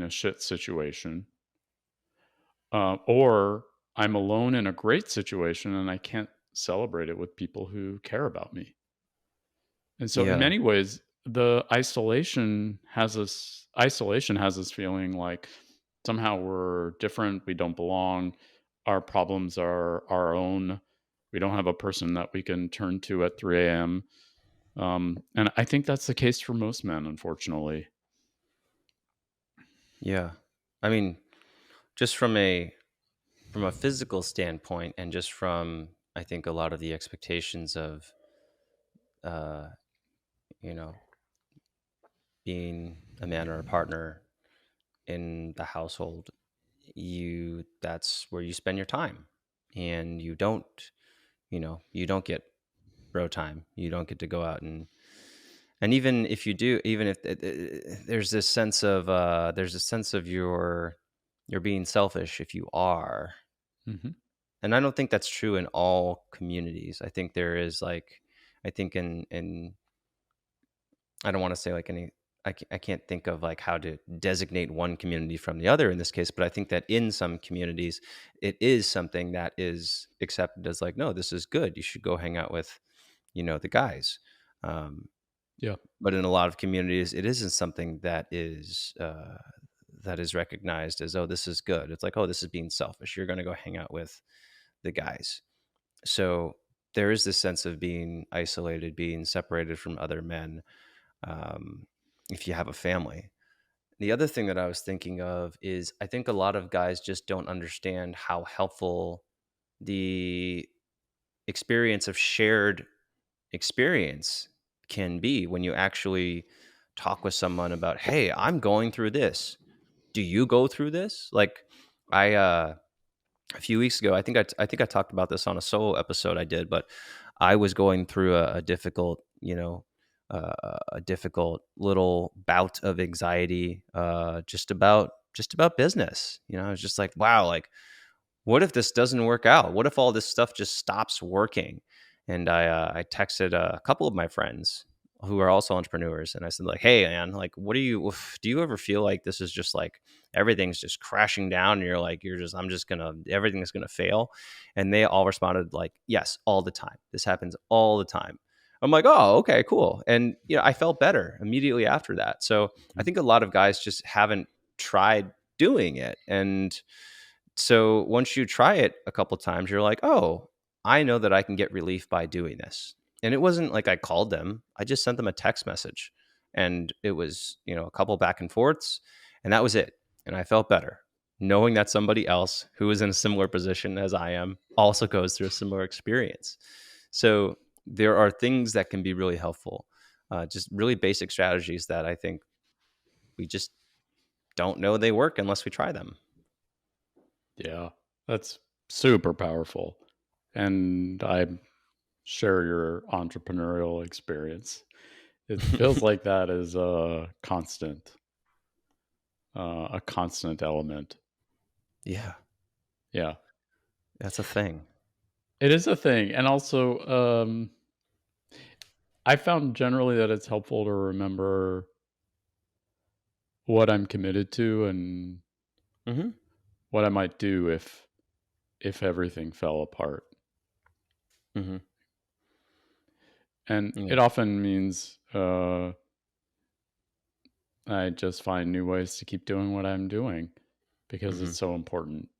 a shit situation, or I'm alone in a great situation and I can't celebrate it with people who care about me. And so in Yeah. many ways, the isolation has us feeling like somehow we're different, we don't belong, our problems are our own. We don't have a person that we can turn to at 3 a.m. And I think that's the case for most men, unfortunately. Yeah. I mean, just from a physical standpoint, and just from, I think, a lot of the expectations of uh you know being a man or a partner in the household, that's where you spend your time, and you don't get bro time. You don't get to go out, and even if you do, even if there's a sense of you're being selfish if you are. Hmm. And I don't think that's true in all communities. I think there is, like, I think in I don't want to say like any, I can't think of like how to designate one community from the other in this case, but I think that in some communities it is something that is accepted as like, no, this is good, you should go hang out with, the guys. um, Yeah. but in a lot of communities it isn't something that is recognized as, oh, this is good. It's like, oh, this is being selfish, you're going to go hang out with the guys. So there is this sense of being isolated, being separated from other men, um, if you have a family. The other thing that I was thinking of is, I think a lot of guys just don't understand how helpful the experience of shared experience can be when you actually talk with someone about, hey, I'm going through this. Do you go through this? Like, I a few weeks ago, I think I talked about this on a solo episode I did, but I was going through a difficult, a difficult little bout of anxiety, just about business. I was just like, wow, like, what if this doesn't work out? What if all this stuff just stops working? And I texted a couple of my friends who are also entrepreneurs, and I said, like, hey man, like, do you ever feel like this is just like everything's just crashing down, and everything's gonna fail? And they all responded like, yes, all the time. This happens all the time. I'm like, oh, okay, cool. And I felt better immediately after that. So I think a lot of guys just haven't tried doing it. And so once you try it a couple times, you're like, oh, I know that I can get relief by doing this. And it wasn't like I called them, I just sent them a text message. And it was, a couple back and forths, and that was it. And I felt better knowing that somebody else who is in a similar position as I am also goes through a similar experience. So there are things that can be really helpful, just really basic strategies that I think we just don't know they work unless we try them. Yeah. That's super powerful. And I share your entrepreneurial experience. It feels like that is a constant element. Yeah, Yeah, that's a thing. it is a thing. And also, I found generally that it's helpful to remember what I'm committed to and Hmm. what I might do if everything fell apart. Hmm. And Yeah. it often means I just find new ways to keep doing what I'm doing because Hmm. it's so important.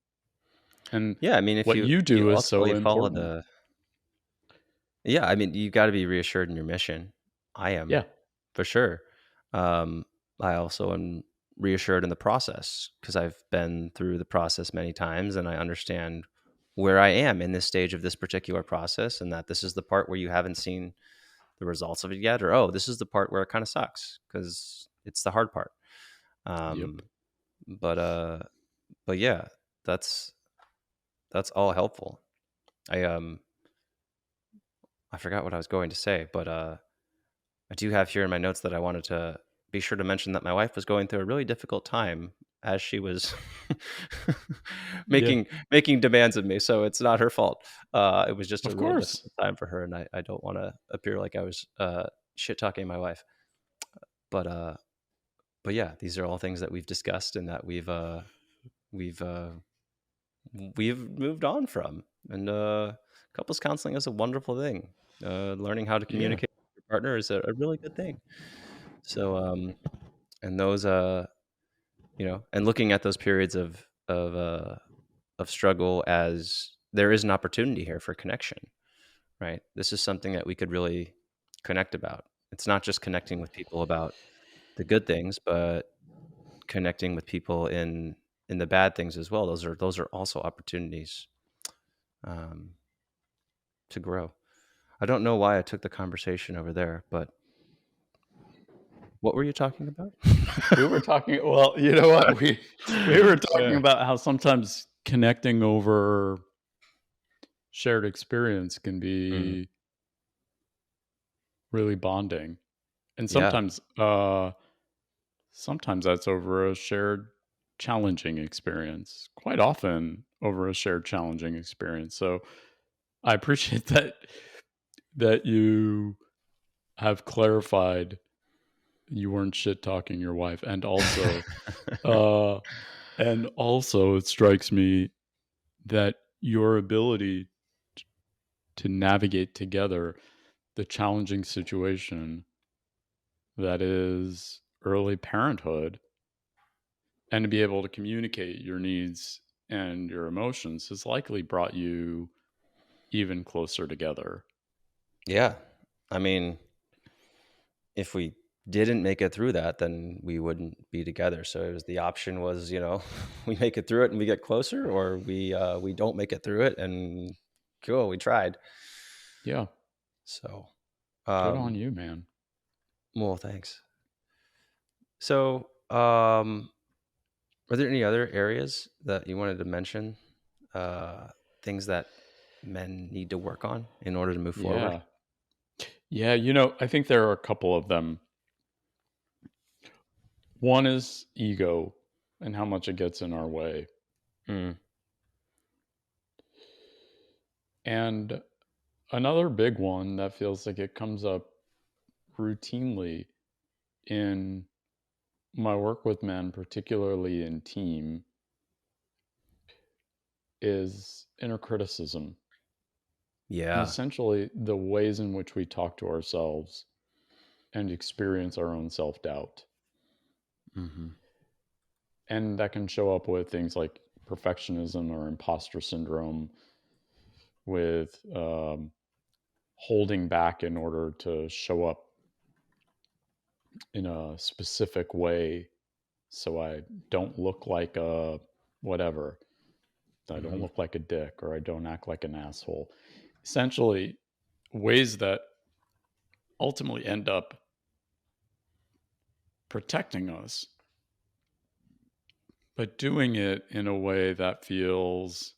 And Yeah, I mean, if what you you do is so ultimately follow important. the yeah, I mean, you gotta be reassured in your mission. I am, Yeah. for sure. Um, I also am reassured in the process because I've been through the process many times, and I understand where I am in this stage of this particular process, and that this is the part where you haven't seen the results of it yet, or, oh, this is the part where it kinda sucks because it's the hard part. Yep. Um, but, uh but yeah, that's all helpful. I, um I forgot what I was going to say, but I do have here in my notes that I wanted to be sure to mention that my wife was going through a really difficult time as she was Yeah, making demands of me. So it's not her fault. It was just a of really course. difficult time for her, and I don't want to appear like I was shit talking my wife. But but yeah, these are all things that we've discussed and that we've we've moved on from. And couples counseling is a wonderful thing. Learning how to Yeah. communicate with your partner is a really good thing. So and those and looking at those periods of struggle as there is an opportunity here for connection, right? This is something that we could really connect about. It's not just connecting with people about the good things, but connecting with people in the bad things as well. Those are also opportunities um, to grow. I don't know why I took the conversation over there, but what were you talking about? We were talking well, you know what? We were talking Yeah. about how sometimes connecting over shared experience can Mm. be really bonding. And Yeah. sometimes that's over a shared challenging experience. Quite often over a shared challenging experience. So I appreciate that you have clarified you weren't shit talking your wife, uh and also it strikes me that your ability to navigate together the challenging situation that is early parenthood and to be able to communicate your needs and your emotions has likely brought you even closer together. Yeah. I mean, if we didn't make it through that, then we wouldn't be together. So it was the option was, we make it through it and we get closer, or we don't make it through it and cool, we tried. Yeah, So, good on um, you, man. well, thanks. So, are there any other areas that you wanted to mention? Uh, Things that men need to work on in order to move forward? Yeah. Yeah, I think there are a couple of them. One is ego and how much it gets in our way. Mm, And another big one that feels like it comes up routinely in my work with men, particularly in team, is inner criticism and yeah. essentially the ways in which we talk to ourselves and experience our own self doubt. Hmm. And that can show up with things like perfectionism or imposter syndrome, with holding back in order to show up in a specific way so I don't look like a whatever. I don't Hmm. look like a dick or I don't act like an asshole. Essentially, ways that ultimately end up protecting us, but doing it in a way that feels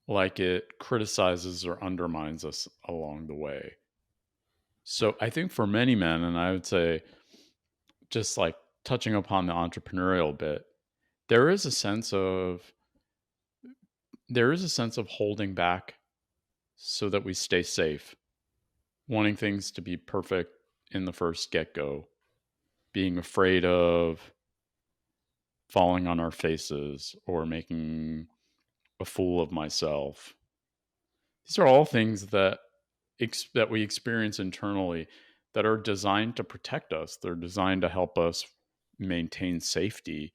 like it criticizes or undermines us along the way. So I think for many men, and I would say just like touching upon the entrepreneurial bit, there is a sense of there is a sense of holding back so that we stay safe, wanting things to be perfect in the first get-go, being afraid of falling on our faces or making a fool of myself. These are all things that we experience internally that are designed to protect us. They're designed to help us maintain safety,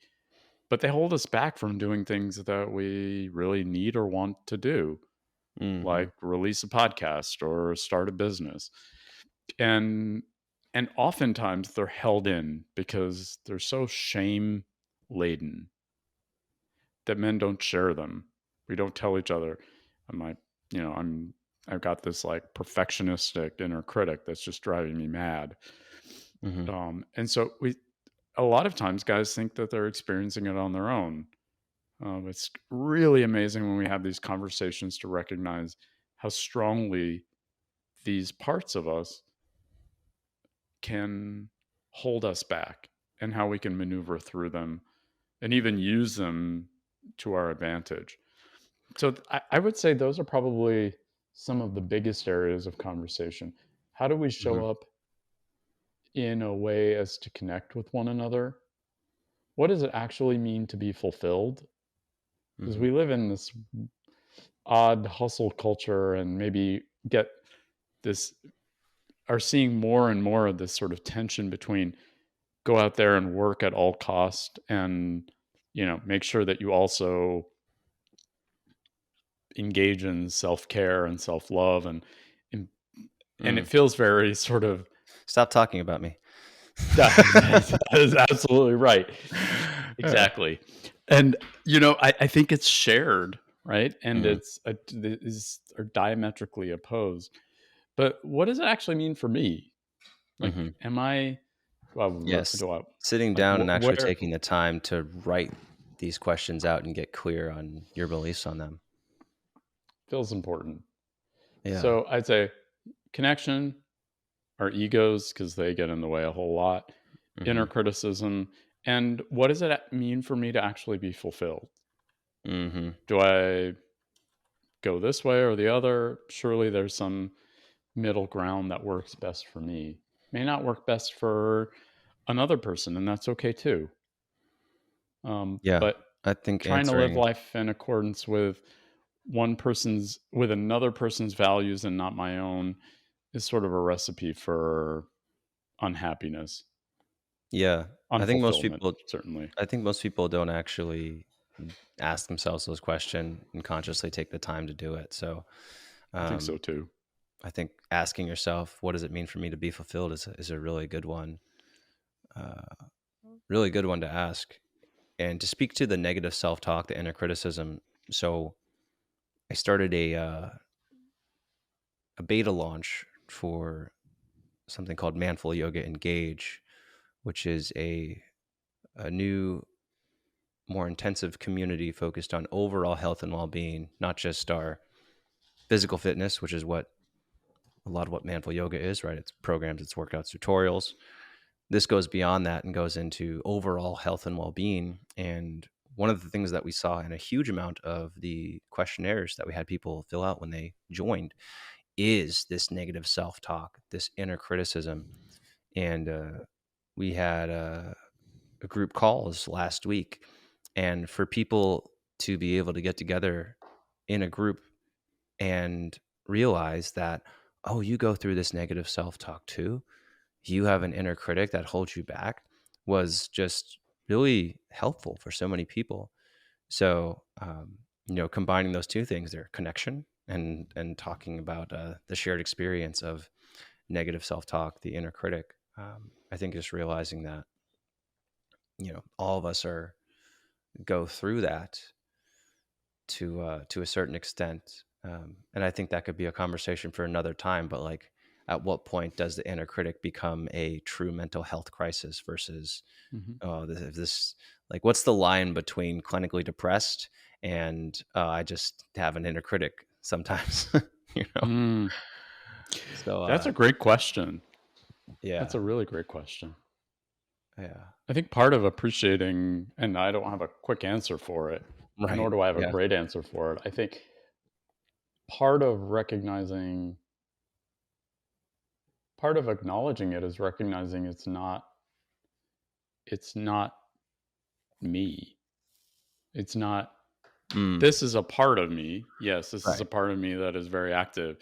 but they hold us back from doing things that we really need or want to do, Hmm. like release a podcast or start a business. And and oftentimes they're held in because they're so shame laden that men don't share them. We don't tell each other. I'm like, I've got this like perfectionistic inner critic that's just driving me mad. Hmm. And so a lot of times guys think that they're experiencing it on their own. It's really amazing when we have these conversations to recognize how strongly these parts of us can hold us back and how we can maneuver through them and even use them to our advantage. So I would say those are probably some of the biggest areas of conversation. How do we Mhm, show up in a way as to connect with one another? What does it actually mean to be fulfilled? Because mhm, we live in this odd hustle culture and maybe get this are seeing more and more of this sort of tension between go out there and work at all cost and make sure that you also engage in self-care and self-love and, and mm. it feels very sort of Stop talking about me. that is absolutely right. Yeah. Exactly. And I think it's shared, right? And Mhm, is are diametrically opposed. But what does it actually mean for me? Like, mhm. am I Yes. do I Sitting like down and actually where taking the time to write these questions out and get clear on your beliefs on them. feels important? Yeah. So I'd say connection, our egos, because they get in the way a whole lot, inner Mhm, criticism, and what does it mean for me to actually be fulfilled? mhm. Do I go this way or the other? Surely there's some middle ground that works best for me. May not work best for another person, and that's okay too. Yeah. But I think trying to live answering life in accordance with another person's values and not my own is sort of a recipe for unhappiness, yeah. I think most unfulfillment, people certainly. I think most people don't actually ask themselves those questions and consciously take the time to do it. So, I think so um, too. I think asking yourself, "What does it mean for me to be fulfilled?" is a really good one. Really good one to ask. And to speak to the negative self talk, the inner criticism. So, I started a beta launch for something called Manful Yoga Engage, which is a new, more intensive community focused on overall health and well being, not just our physical fitness, which is what a lot of what Manful Yoga is, right? It's programs, it's workouts, tutorials. This goes beyond that and goes into overall health and well being. And one of the things that we saw in a huge amount of the questionnaires that we had people fill out when they joined is this negative self talk, this inner criticism. And we had a group calls last week. And for people to be able to get together in a group and realize that, oh, you go through this negative self talk too, you have an inner critic that holds you back, was just really helpful for so many people. So, combining those two things, their connection and talking about the shared experience of negative self talk, the inner critic. I think just realizing that all of us are go through that to a certain extent, and I think that could be a conversation for another time. But like, at what point does the inner critic become a true mental health crisis versus Mhm. this like what's the line between clinically depressed and I just have an inner critic sometimes, you know? Mm, So that's a great question. That's yeah, a really great question. yeah, I think part of appreciating, and I don't have a quick answer for it, nor right, do I have a yeah, great answer for it. I think part of part of acknowledging it is recognizing it's not me. It's not, mm, this is a part of me. Yes, this is a right, part of me that is very active.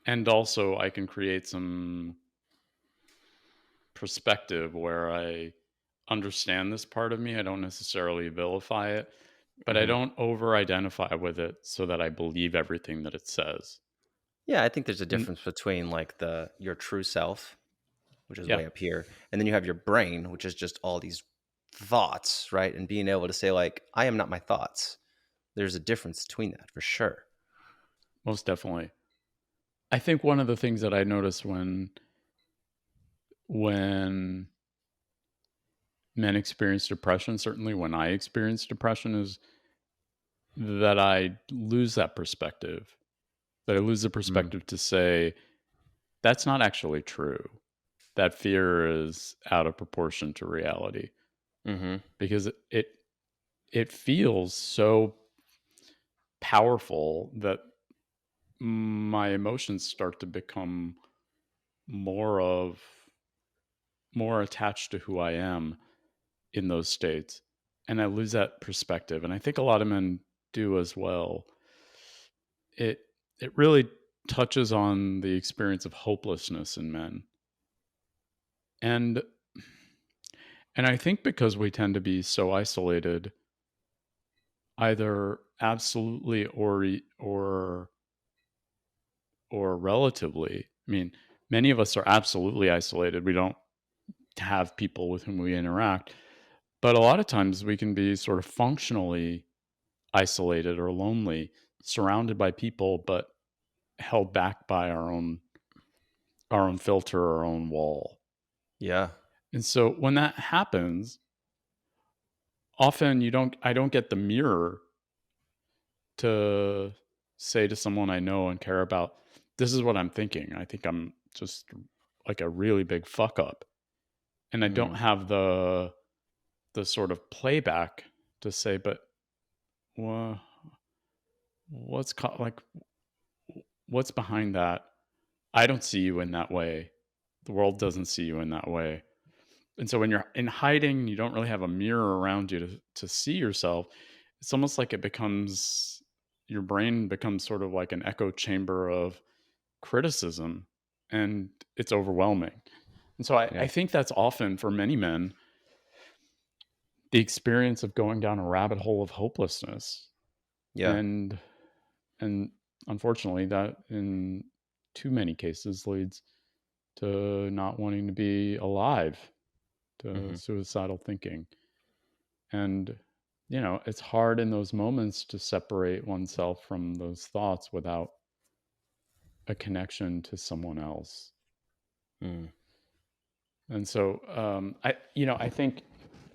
And also, I can create some perspective where I understand this part of me. I don't necessarily vilify it, but I hmm, don't over identify with it so that I believe everything that it says. yeah. I think there's a And difference between like the your true self, which is yeah, way up here, and then you have your brain, which is just all these thoughts, right? And being able to say like, I am not my thoughts. There's a difference between that for sure. most definitely. I think one of the things that I notice when men experience depression, certainly when I experience depression, is that I lose that perspective. That I lose the Mm, perspective to say, that's not actually true. That fear is out of proportion to reality mm-hmm. because it feels so powerful that my emotions start to become more attached to who I am in those states. And I lose that perspective. And I think a lot of men do as well. It really touches on the experience of hopelessness in men. And I think because we tend to be so isolated, either absolutely or relatively. I mean, many of us are absolutely isolated. We don't have people with whom we interact. But a lot of times we can be sort of functionally isolated or lonely, surrounded by people, but held back by our own filter, our own wall. Yeah. And so when that happens, often I don't get the mirror to say to someone I know and care about, this is what I'm thinking. I think I'm just like a really big fuck up. And I don't Mm. have the sort of playback to say, but like what's behind that? I don't see you in that way. The world doesn't see you in that way. And so when you're in hiding, you don't really have a mirror around you to see yourself. It's almost like your brain becomes sort of like an echo chamber of criticism, and it's overwhelming. And so Yeah. I think that's often for many men the experience of going down a rabbit hole of hopelessness. Yeah. And unfortunately that in too many cases leads to not wanting to be alive, to Hmm. suicidal thinking. And it's hard in those moments to separate oneself from those thoughts without a connection to someone else. Mm. And so I think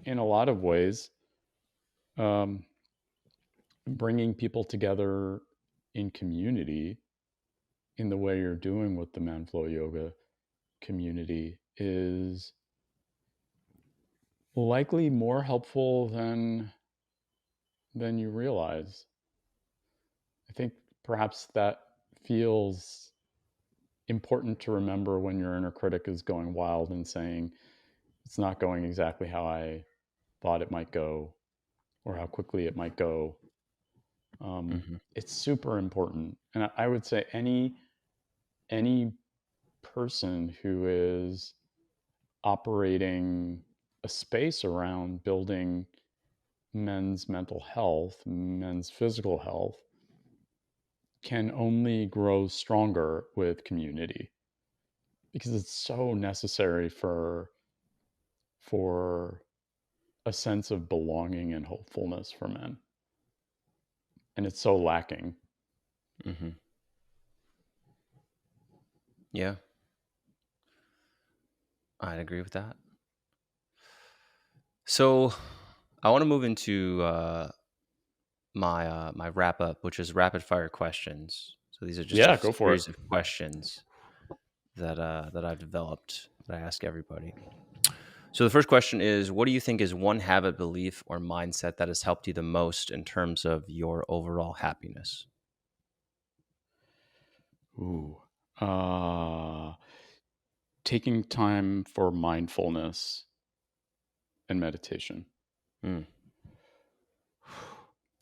in a lot of ways, um, bringing people together in community in the way you're doing with the Manflow Yoga community is likely more helpful than you realize. I think perhaps that feels important to remember when your inner critic is going wild and saying it's not going exactly how I thought it might go or how quickly it might go. Hmm. It's super important, and I would say any person who is operating a space around building men's mental health, men's physical health, can only grow stronger with community because it's so necessary for a sense of belonging and hopefulness for men. And it's so lacking. Hmm. Yeah. I'd agree with that. So I want to move into my wrap up, which is rapid fire questions. So these are just a Yeah, go for it. series of questions that I've developed that I ask everybody. So the first question is, what do you think is one habit, belief, or mindset that has helped you the most in terms of your overall happiness? Ooh. Uh, Taking time for mindfulness and meditation, Mm.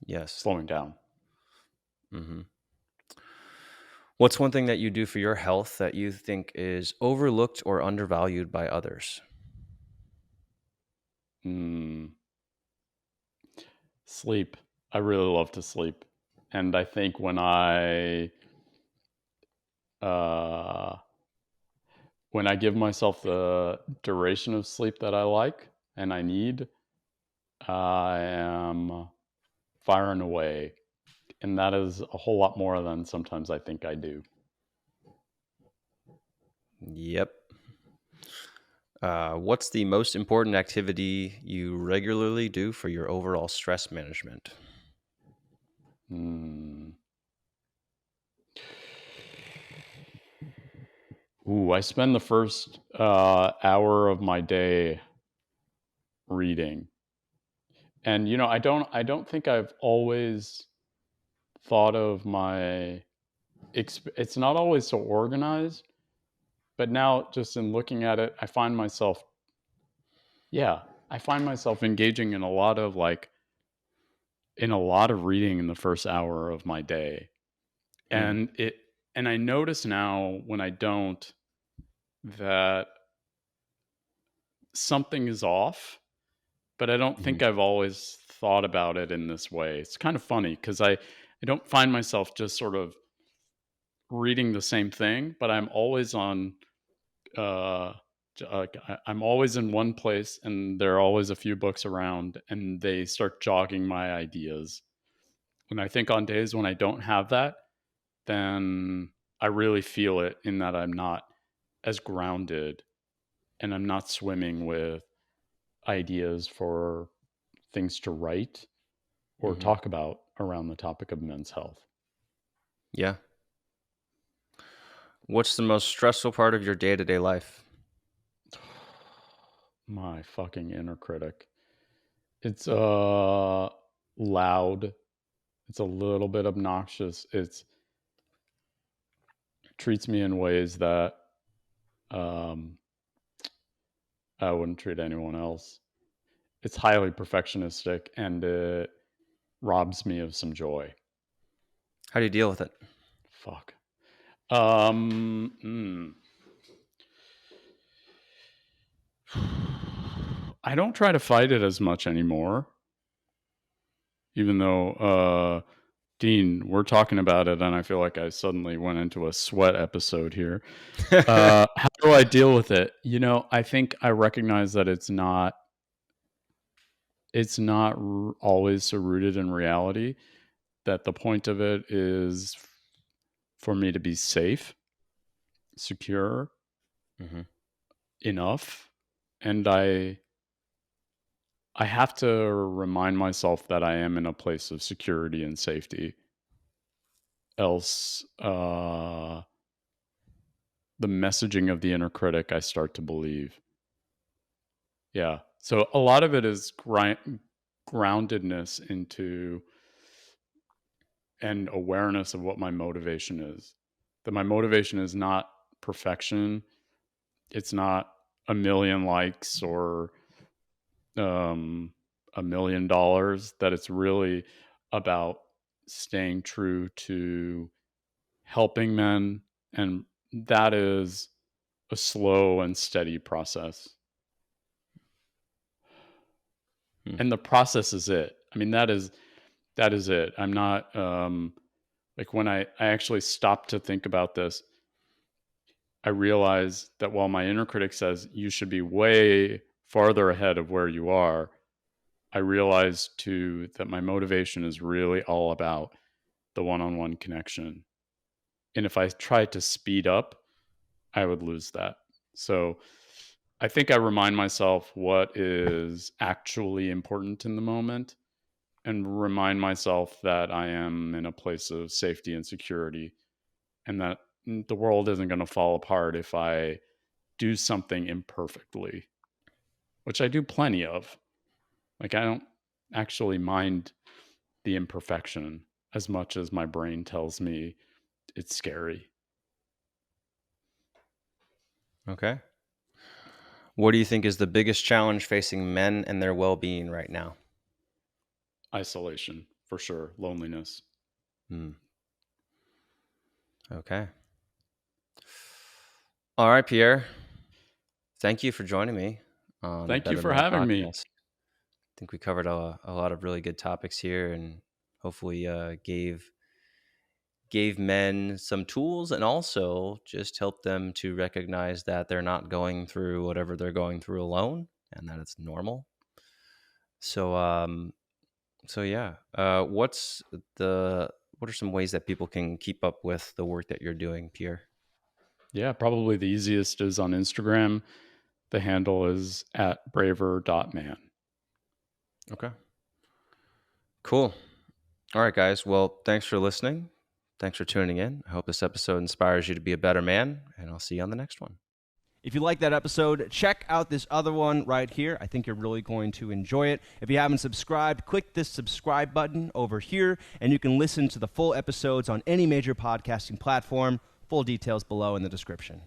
Yes. slowing down. Hmm. What's one thing that you do for your health that you think is overlooked or undervalued by others? Mm, Sleep. I really love to sleep. And I think uh, when I give myself the duration of sleep that I like and I need, I am firing away. And that is a whole lot more than sometimes I think I do. Yep. What's the most important activity you regularly do for your overall stress management? Hmm. Ooh, I spend the first hour of my day reading. And I don't think I've always thought of it's not always so organized, but now just in looking at it, I find myself engaging in a lot of reading in the first hour of my day. Mm. And I notice now when I don't, that something is off, but I don't Mhm. think I've always thought about it in this way. It's kind of funny because I don't find myself just sort of reading the same thing, but I'm always on uh I'm always in one place, and there are always a few books around, and they start jogging my ideas. And I think on days when I don't have that, then I really feel it in that I'm not as grounded, and I'm not swimming with ideas for things to write or Mhm. talk about around the topic of men's health. Yeah. What's the most stressful part of your day-to-day life? My fucking inner critic. It's loud. It's a little bit obnoxious. It's treats me in ways that um, I wouldn't treat anyone else. It's highly perfectionistic, and it robs me of some joy. How do you deal with it? Fuck. Um, mm. I don't try to fight it as much anymore, even though Dean, we're talking about it, and I feel like I suddenly went into a sweat episode here. How do I deal with it? I think I recognize that it's not always so rooted in reality. That the point of it is for me to be safe, secure Mhm. enough, and I have to remind myself that I am in a place of security and safety. Else, the messaging of the inner critic I start to believe. Yeah. So a lot of it is groundedness into and awareness of what my motivation is. That my motivation is not perfection. It's not a million likes or um, $1 million. That it's really about staying true to helping men, and that is a slow and steady process. Mm. And the process is it. I mean, that is it. I'm not like when I actually stopped to think about this, I realized that while my inner critic says you should be way farther ahead of where you are, I realized too that my motivation is really all about the one-on-one connection. And if I tried to speed up, I would lose that. So I think I remind myself what is actually important in the moment, and remind myself that I am in a place of safety and security, and that the world isn't going to fall apart if I do something imperfectly, which I do plenty of. Like, I don't actually mind the imperfection as much as my brain tells me it's scary. Okay. What do you think is the biggest challenge facing men and their well-being right now? Isolation, for sure. Loneliness. Hmm. Okay. All right, Pierre. Thank you for joining me on the Thank you Better for Man having me. podcast. I think we covered a lot of really good topics here, and hopefully gave men some tools, and also just helped them to recognize that they're not going through whatever they're going through alone, and that it's normal. So so yeah, what are some ways that people can keep up with the work that you're doing, Pierre? Yeah, probably the easiest is on Instagram. The handle is at braver.man. Okay. Cool. All right, guys. Well, thanks for listening. Thanks for tuning in. I hope this episode inspires you to be a better man, and I'll see you on the next one. If you like that episode, check out this other one right here. I think you're really going to enjoy it. If you haven't subscribed, click this subscribe button over here, and you can listen to the full episodes on any major podcasting platform. Full details below in the description.